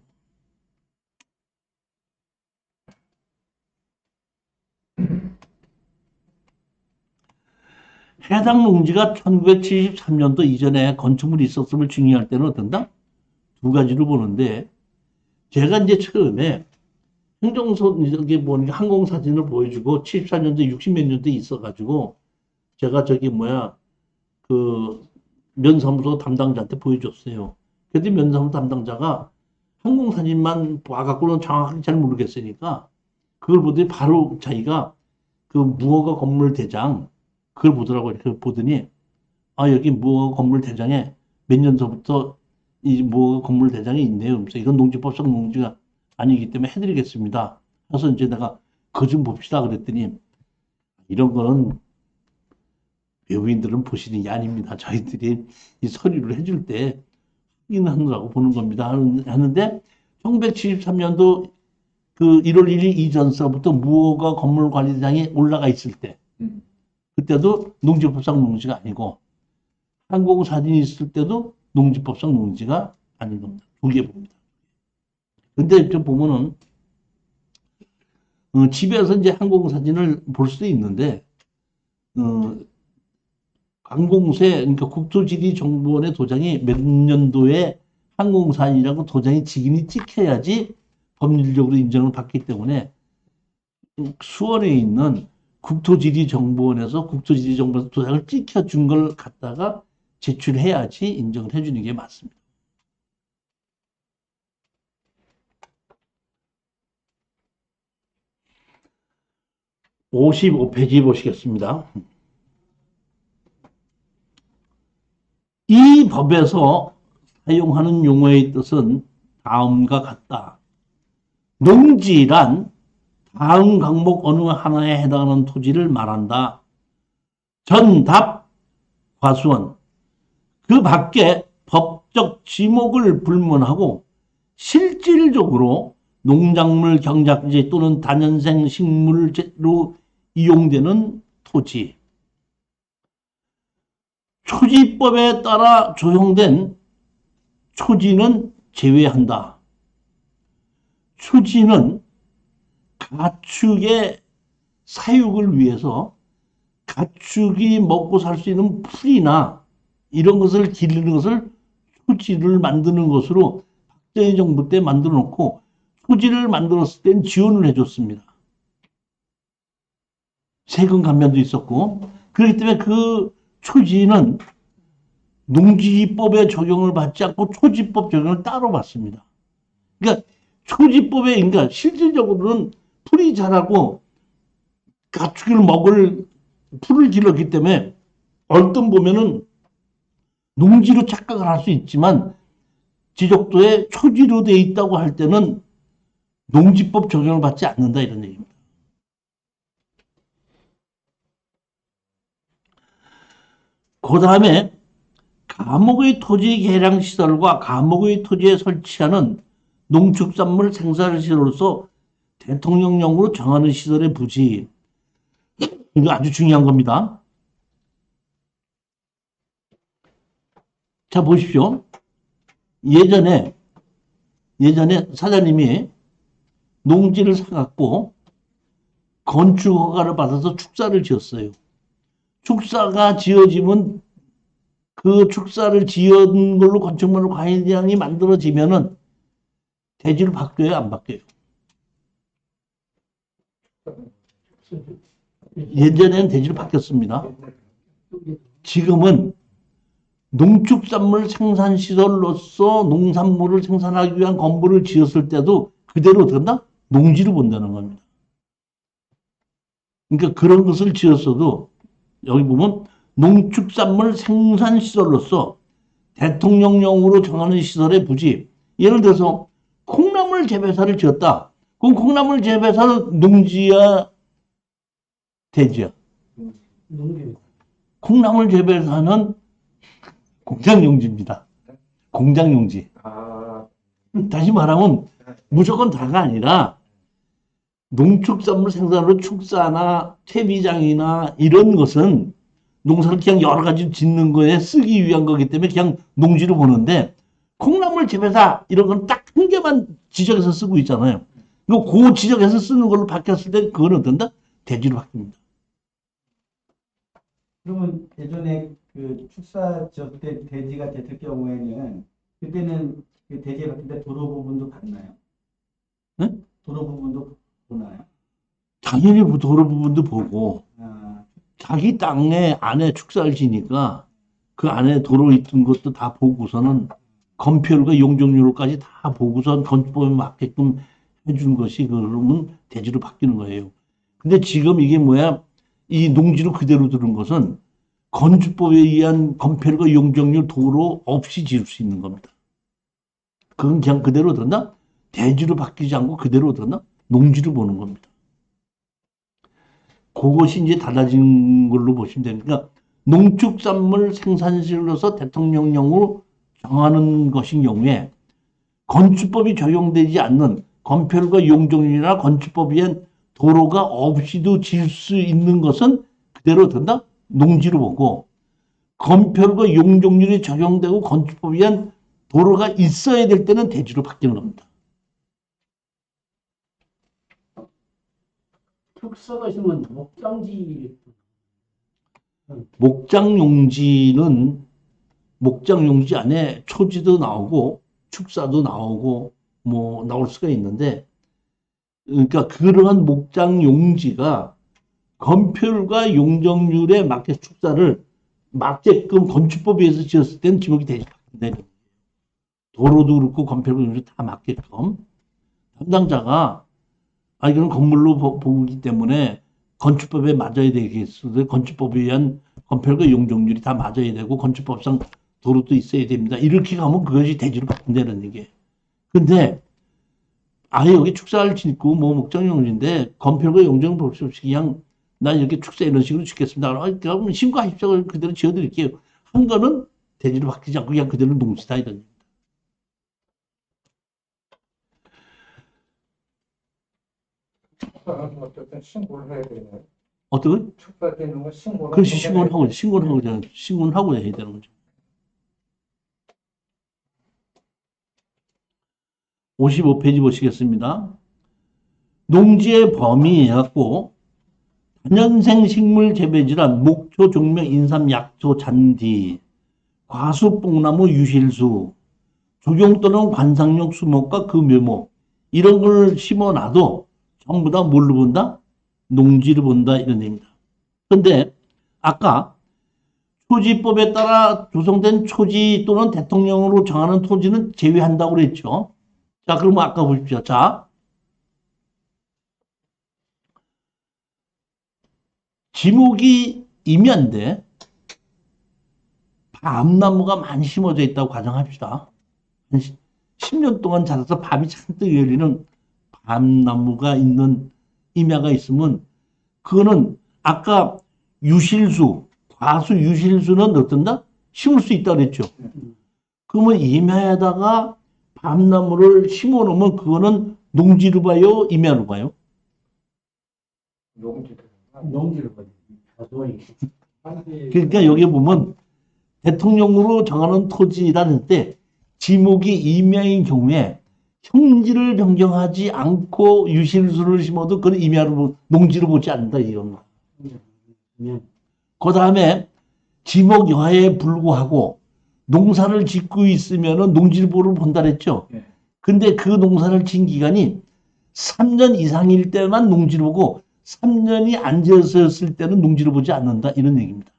해당 농지가 1973년도 이전에 건축물이 있었음을 증명할 때는 어떤다? 두 가지로 보는데 제가 이제 처음에 이게 항공사진을 보여주고 74년도 60몇 년도에 있어가지고 제가 면사무소 담당자한테 보여줬어요. 그때 면사무소 담당자가 항공사진만 봐갖고는 정확하게 잘 모르겠으니까 그걸 보더니 바로 자기가 그 무허가 건물 대장 그걸 보더라고요. 이렇게 보더니 여기 무허가 건물 대장에 몇 년서부터 이 무허가 건물 대장이 있네요. 그래서 이건 농지법상 농지가 아니기 때문에 해드리겠습니다. 그래서 이제 내가 그거 좀 봅시다 그랬더니 이런 거는 외부인들은 보시는 게 아닙니다. 저희들이 이 서류를 해줄 때 확인하느라고 보는 겁니다. 하는데 1973년도 그 1월 1일 이전서부터 무허가 건물관리대장이 올라가 있을 때 그때도 농지법상 농지가 아니고 항공사진이 있을 때도 농지법상 농지가 아닌 겁니다. 두 개 봅니다. 근데 좀 보면은 집에서 이제 항공사진을 볼 수도 있는데 항공세 그러니까 국토지리정보원의 도장이 몇 년도에 항공사진이라고 도장이 직인이 찍혀야지 법률적으로 인정을 받기 때문에 수원에 있는 국토지리정보원에서 국토지리정보원에서 도장을 찍혀준 걸 갖다가 제출해야지 인정을 해주는 게 맞습니다. (55페이지) 보시겠습니다. 이 법에서 사용하는 용어의 뜻은 다음과 같다. 농지란 다음 항목 어느 하나에 해당하는 토지를 말한다. 전, 답, 과수원. 그 밖에 법적 지목을 불문하고 실질적으로 농작물 경작지 또는 다년생 식물로 이용되는 토지. 초지법에 따라 조성된 초지는 제외한다. 초지는 가축의 사육을 위해서 가축이 먹고 살 수 있는 풀이나 이런 것을 기르는 것을 초지를 만드는 것으로 박정희 정부 때 만들어 놓고 초지를 만들었을 땐 지원을 해줬습니다. 세금 감면도 있었고 그렇기 때문에 그 초지는 농지법에 적용을 받지 않고 초지법 적용을 따로 받습니다. 그러니까 초지법에 그러니까 실질적으로는 풀이 자라고 가축을 먹을 풀을 길렀기 때문에 얼뜻 보면은 농지로 착각을 할 수 있지만 지적도에 초지로 되어 있다고 할 때는 농지법 적용을 받지 않는다 이런 얘기입니다. 그 다음에 감옥의 토지 개량 시설과 감옥의 토지에 설치하는 농축산물 생산 시설로서 대통령령으로 정하는 시설의 부지. 이거 아주 중요한 겁니다. 자, 보십시오. 예전에 사장님이 농지를 사갖고 건축 허가를 받아서 축사를 지었어요. 축사가 지어지면 그 축사를 지은 걸로 건축물로 관리량이 만들어지면은 대지를 바뀌어요, 안 바뀌어요? 예전에는 대지를 바뀌었습니다. 지금은 농축산물 생산시설로서 농산물을 생산하기 위한 건물을 지었을 때도 그대로 된다? 농지를 본다는 겁니다. 그러니까 그런 것을 지었어도 여기 보면 농축산물 생산시설로서 대통령령으로 정하는 시설의 부지. 예를 들어서 콩나물 재배사를 지었다. 그럼 콩나물 재배사는 농지야, 대지야? 농지. 콩나물 재배사는 공장용지입니다. 공장용지. 아, 다시 말하면 무조건 다가 아니라 농축산물 생산으로 축사나 퇴비장이나 이런 것은 농사를 그냥 여러 가지 짓는 거에 쓰기 위한 거기 때문에 그냥 농지로 보는데 콩나물 재배사 이런 건 딱 한 개만 지적해서 쓰고 있잖아요. 그 지적해서 쓰는 걸로 바뀌었을 때 그거는 어떤다? 대지로 바뀝니다. 그러면 예전에 그 축사 지을 때 대지가 됐을 경우에는 그때는 그 대지에 봤을 때 도로 부분도 봤나요? 응? 도로 부분도 보나요? 당연히 도로 부분도 보고 아, 자기 땅에 안에 축사를 지니까 그 안에 도로 있던 것도 다 보고서는 건폐율과 용적률까지 다 보고선 건축법에 맞게끔 해준 것이 그러면 대지로 바뀌는 거예요. 근데 지금 이게 뭐야? 이 농지로 그대로 들은 것은 건축법에 의한 건폐율과 용적률 도로 없이 지을 수 있는 겁니다. 그건 그냥 그대로 들었나? 대지로 바뀌지 않고 그대로 들었나? 농지로 보는 겁니다. 그것이 이제 달라진 걸로 보시면 되니까 농축산물 생산시설로서 대통령령으로 정하는 것인 경우에 건축법이 적용되지 않는 건폐율과 용적률이나 건축법에 의한 도로가 없이도 지을 수 있는 것은 그대로 된다? 농지로 보고 건폐율과 용적률이 적용되고 건축법에 의한 도로가 있어야 될 때는 대지로 바뀌는 겁니다. 축사가 있으면 목장지. 목장용지 안에 초지도 나오고 축사도 나오고 뭐 나올 수가 있는데 그러니까 그러한 목장용지가 건폐율과 용적률에 맞게 축사를 맞게끔 건축법에 의해서 지었을 때는 지목이 되지 않는다. 도로도 그렇고 건폐율도 그렇고 다 맞게끔 담당자가 이건 건물로 보기 때문에 건축법에 맞아야 되겠어요. 건축법에 의한 건폐율과 용적률이 다 맞아야 되고 건축법상 도로도 있어야 됩니다. 이렇게 가면 그것이 대지로 바꾼다는 얘기예요. 근데 아예 여기 축사를 짓고 뭐 목장용지인데 건폐율과 용적률 볼 수 없이 그냥 난 이렇게 축사 이런 식으로 짓겠습니다. 그러면 신고하십시오. 그대로 지어드릴게요. 한 거는 대지로 바뀌지 않고 그냥 그대로 농지다 이런 얘기입니다. 축사는 어쨌든 신고를 해야 되네요. 어떻게? 축사 되는 건 신고를 그렇지, 신고는 하고 해야 되는 거죠. 55페이지 보시겠습니다. 농지의 범위 해갖고 단연생 식물 재배질환, 목초, 종명, 인삼, 약초, 잔디, 과수, 뽕나무, 유실수, 조경 또는 관상용 수목과 그 묘목 이런 걸 심어놔도 전부 다 뭘로 본다? 농지를 본다 이런 얘기입니다. 그런데 아까 초지법에 따라 조성된 초지 또는 대통령으로 정하는 토지는 제외한다고 그랬죠. 자, 그러면 아까 보십시오. 자, 지목이 임야인데 밤나무가 많이 심어져 있다고 가정합시다. 한 10년 동안 자라서 밤이 잔뜩 열리는 밤나무가 있는 임야가 있으면 그거는 아까 유실수, 과수 유실수는 어떤다? 심을 수 있다 그랬죠. 그러면 임야에다가 밤나무를 심어 놓으면 그거는 농지로 봐요, 임야로 봐요? 용지들. 농지로 보죠. 그러니까 여기 보면 대통령으로 정하는 토지라는 때 지목이 임야인 경우에 형지를 변경하지 않고 유실수를 심어도 그건 임야로 농지로 보지 않는다 이런 거. 그 다음에 지목 여하에 불구하고 농사를 짓고 있으면은 농지보를 본다 그랬죠. 네. 근데 그 농사를 진 기간이 3년 이상일 때만 농지로 보고 3년이 안 지었을 때는 농지로 보지 않는다 이런 얘기입니다.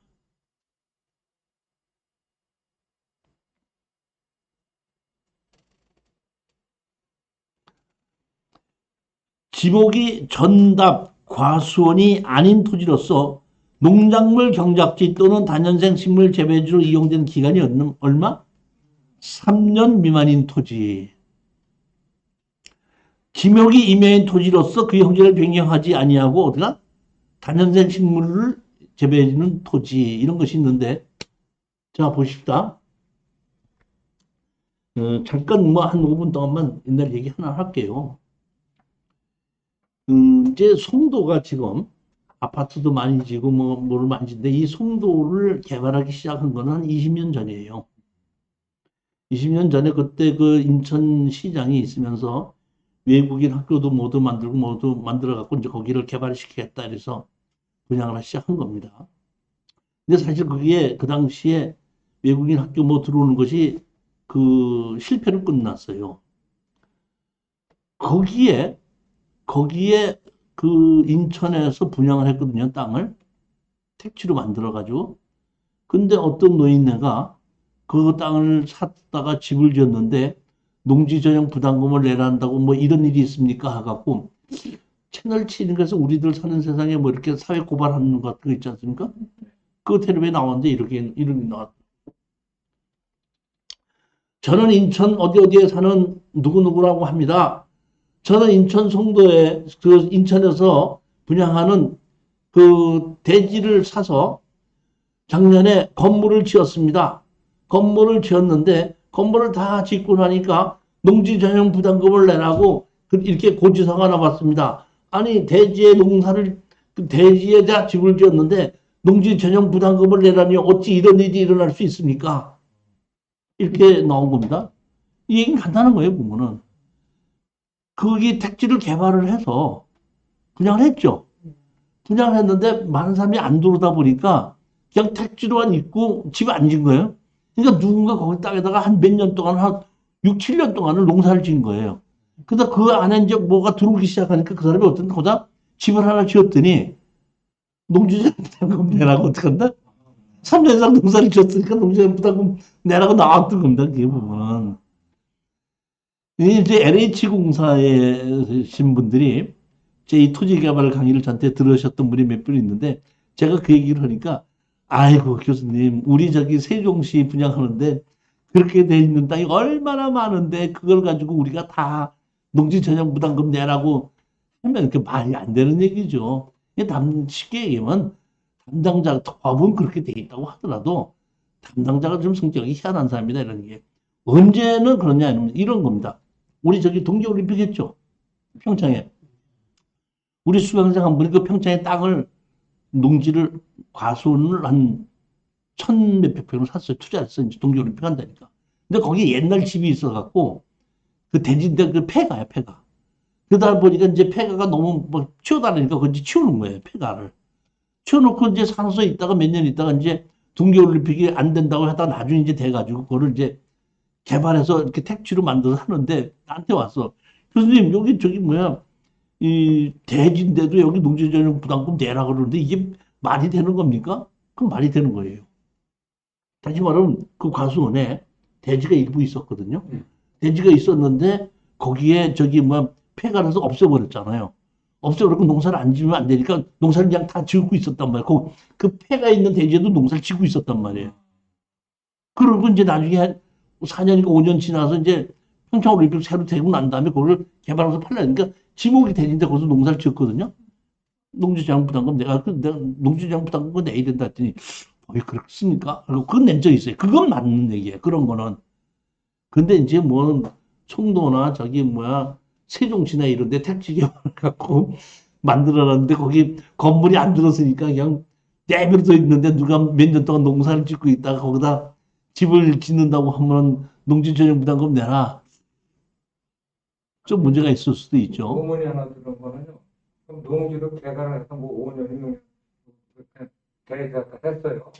지목이 전답 과수원이 아닌 토지로서 농작물 경작지 또는 단연생 식물 재배지로 이용된 기간이 얼마? 3년 미만인 토지. 지목이 임야인 토지로서 그 형질을 변경하지 아니하고 어디가? 단연생 식물을 재배해주는 토지 이런 것이 있는데 자 보십시다. 잠깐 뭐 한 5분 동안만 옛날 얘기 하나 할게요. 이제 송도가 지금 아파트도 많이 지고 뭐를 많이 짓는데 이 송도를 개발하기 시작한 거는 한 20년 전이에요. 20년 전에 그때 그 인천시장이 있으면서 외국인 학교도 모두 만들어 갖고 이제 거기를 개발시키겠다 그래서 분양을 시작한 겁니다. 근데 사실 그게 그 당시에 외국인 학교 뭐 들어오는 것이 그 실패로 끝났어요. 거기에 그 인천에서 분양을 했거든요, 땅을. 택지로 만들어가지고. 근데 어떤 노인네가 그 땅을 샀다가 집을 지었는데 농지 전용 부담금을 내라 한다고 뭐 이런 일이 있습니까? 하갖고 채널 7에서 우리들 사는 세상에 뭐 이렇게 사회 고발하는 것 같은 거 있지 않습니까? 그 텔레비에 나왔는데 이름이 나왔. 저는 인천 어디에 사는 누구누구라고 합니다. 저는 인천 송도에 그 인천에서 분양하는 그 대지를 사서 작년에 건물을 지었습니다. 건물을 지었는데 건물을 다 짓고 나니까 농지 전용 부담금을 내라고 이렇게 고지서가 나왔습니다. 아니 대지에 대지에다 집을 지었는데 농지 전용 부담금을 내라니 어찌 이런 일이 일어날 수 있습니까? 이렇게 나온 겁니다. 이 얘기는 간단한 거예요, 보면은. 거기 택지를 개발을 해서 분양을 했죠. 분양을 했는데 많은 사람이 안 들어오다 보니까 그냥 택지로만 있고 집 안 진 거예요. 그러니까 누군가 거기 땅에다가 한 몇 년 동안, 한 6, 7년 동안을 농사를 지은 거예요. 그러다 그 안에 이제 뭐가 들어오기 시작하니까 그 사람이 어떤 거다 집을 하나 지었더니 농지전 부담금 내라고 어떡한다? 3년 이상 농사를 지었으니까 농지전 부담금 내라고 나왔던 겁니다. 그게 보면. 이제 LH공사에 신 분들이 제 이 토지 개발 강의를 저한테 들으셨던 분이 몇 분 있는데 제가 그 얘기를 하니까 아이고 교수님 우리 저기 세종시 분양하는데 그렇게 돼 있는 땅이 얼마나 많은데 그걸 가지고 우리가 다 농지 전용 부담금 내라고 하면 그 말이 안 되는 얘기죠. 쉽게 얘기하면 담당자 법은 그렇게 돼 있다고 하더라도 담당자가 좀 성격이 희한한 사람이다 이런 게 언제는 그러냐 이런 겁니다. 우리 저기 동계올림픽 했죠. 평창에. 우리 수강생 한 분이 그 평창에 땅을 농지를 과수원을 한 1,000몇백 평을 샀어요. 투자했어. 이제 동계올림픽 한다니까. 근데 거기 옛날 집이 있어갖고 그 대지인데 그 폐가야, 폐가. 그러다 보니까 이제 폐가가 너무 뭐 치워다니니까 그걸 치우는 거예요, 폐가를. 치워놓고 이제 살아서 있다가 몇 년 있다가 이제 동계올림픽이 안 된다고 하다가 나중에 이제 돼가지고 그거를 이제 개발해서 이렇게 택지로 만들어서 하는데 나한테 왔어. 교수님, 여기 저기 이 대지인데도 여기 농지전용 부담금 내라 그러는데 이게 말이 되는 겁니까? 그럼 말이 되는 거예요. 다시 말하면 그 과수원에 대지가 일부 있었거든요. 대지가 있었는데 거기에 저기 폐가라서 없애버렸잖아요. 없애버리고 농사를 안 지으면 안 되니까 농사를 그냥 다 지고 있었단 말이에요. 그 폐가 있는 대지에도 농사를 지고 있었단 말이에요. 그러고 이제 나중에 4년인가 5년 지나서 이제 평창올림픽 새로 되고 난 다음에 그걸 개발해서 팔려니까 지목이 되는데 거기서 농사를 지었거든요. 농지장부담금 내가 농지장부담금 내야 된다 했더니 그렇습니까? 그리고 그건 낸 적이 있어요. 그건 맞는 얘기예요. 그런 거는. 근데 이제 뭐 송도나 저기 뭐야 세종시나 이런 데 택지 개발을 갖고 만들어놨는데 거기 건물이 안 들었으니까 그냥 내버려져 있는데 누가 몇 년 동안 농사를 짓고 있다가 거기다 집을 짓는다고 하면 농지전용부담금 내라. 좀 문제가 있을 수도 있죠. 어머니 하나 들은 거는요. 그럼 농지를 개발을 해서 뭐 5년, 6년 대리자가 했어요.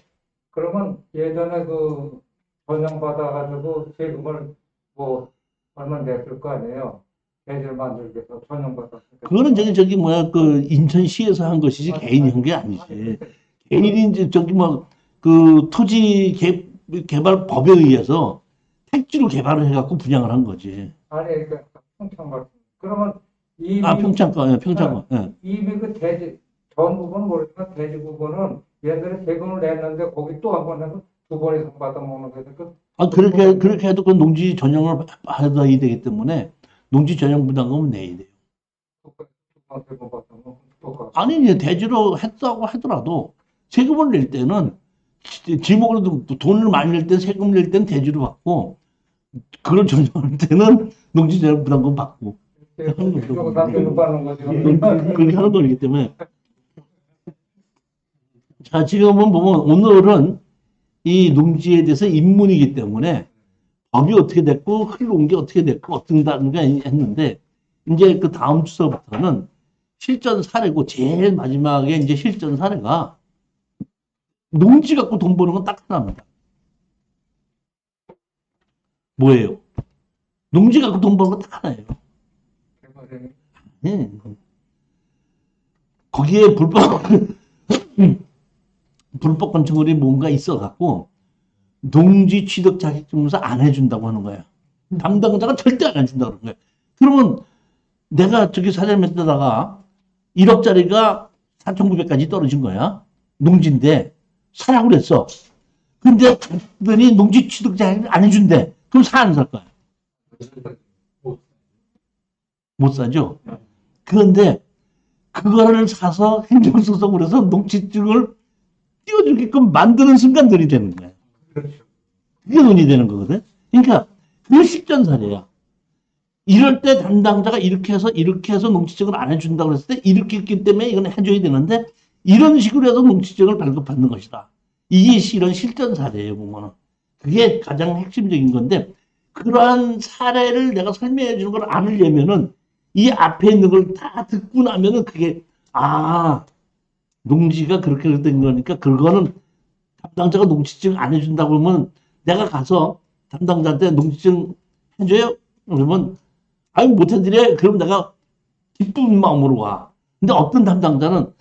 그러면 예전에 그 전용받아가지고 세금을 뭐 얼마 냈을 거 아니에요. 대지를 만들기 위해서 전용받았을 때. 그거는 저기 뭐야 그 인천시에서 한 것이지 개인이 한 게 아니지. 개인이 이제 저기 뭐 그 토지 개발 법에 의해서 택지로 개발을 해갖고 분양을 한 거지. 아니, 그러니까 평창 같은. 그러면 이미 평창권. 예. 이미 그 대지 전 부분 모르지만 대지 부분은 얘들이 세금을 냈는데 거기 또 한 번 해서 두 번 이상 받아먹는 거죠. 그렇게 해도 그 농지 전용을 받아야 되기 때문에 농지 전용 부담금은 내야 돼요. 세금 받아먹는 거. 아니, 이제 대지로 했다고 하더라도 세금을 낼 때는 지목으로 돈을 많이 낼 때 세금 낼 때는 대지로 받고 그걸 전용할 때는 농지 전용 부담금 받고 세금 받는 거죠. 그렇게 하는 거기 때문에 자, 지금은 보면 오늘은 이 농지에 대해서 입문이기 때문에 법이 어떻게 됐고 흘러온 게 어떻게 됐고 어떤가 했는데 이제 그 다음 주서부터는 실전 사례고 제일 마지막에 이제 실전 사례가 농지 갖고 돈 버는 건 딱 하나입니다. 뭐예요? 농지 갖고 돈 버는 건 딱 하나예요. 네. 거기에 불법 건축물이 뭔가 있어 갖고 농지 취득 자격증서 안 해준다고 하는 거야. 담당자가 절대 안 해준다고 하는 거야. 그러면 내가 저기 사장님한테다가 1억짜리가 4,900까지 떨어진 거야. 농지인데 사라고 그랬어. 근데 그랬더니 농지 취득 자격증 안 해준대. 그럼 사 안 살 거야? 못 사죠. 그런데 그거를 사서 행정소송을 해서 농지증을 띄워주게끔 만드는 순간들이 되는 거야. 그게 논의 되는 거거든. 그러니까 그 실전 사례야. 이럴 때 담당자가 이렇게 해서 농지증을 안 해준다고 했을 때 이렇게 했기 때문에 이건 해줘야 되는데 이런 식으로 해서 농지증을 발급받는 것이다. 이게 이런 실전 사례예요, 보면은. 그게 가장 핵심적인 건데 그러한 사례를 내가 설명해 주는 걸 않으려면은 이 앞에 있는 걸 다 듣고 나면은 그게 농지가 그렇게 된 거니까 그거는 담당자가 농지증 안 해준다고 그러면 내가 가서 담당자한테 농지증 해줘요? 그러면 아니 못 해드려. 그럼 내가 기쁜 마음으로 와. 근데 어떤 담당자는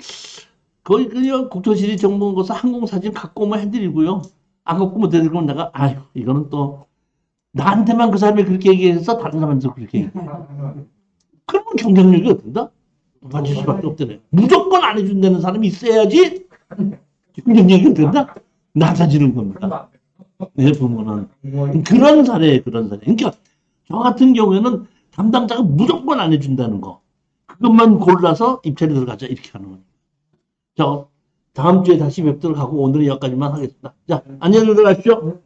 거의 그냥 국토실이 정보원 거서 항공사진 갖고 오면 해드리고요. 안 갖고 못 해드리면 내가 이거는 또 나한테만 그 사람이 그렇게 얘기해서 다른 사람한테도 그렇게 얘기해. 그러면 경쟁력이 어떤다? 가질 수밖에 없잖아요. 무조건 안 해준다는 사람이 있어야지 경쟁력이 된다? 낮아지는 겁니다. 네, 보면은. 그런 사례예요, 그런 사례. 그러니까 저 같은 경우에는 담당자가 무조건 안 해준다는 거. 그것만 골라서 입찰에 들어가자, 이렇게 하는 거예요. 자, 다음 주에 다시 뵙도록 하고 오늘은 여기까지만 하겠습니다. 자, 안녕히 들어가십시오.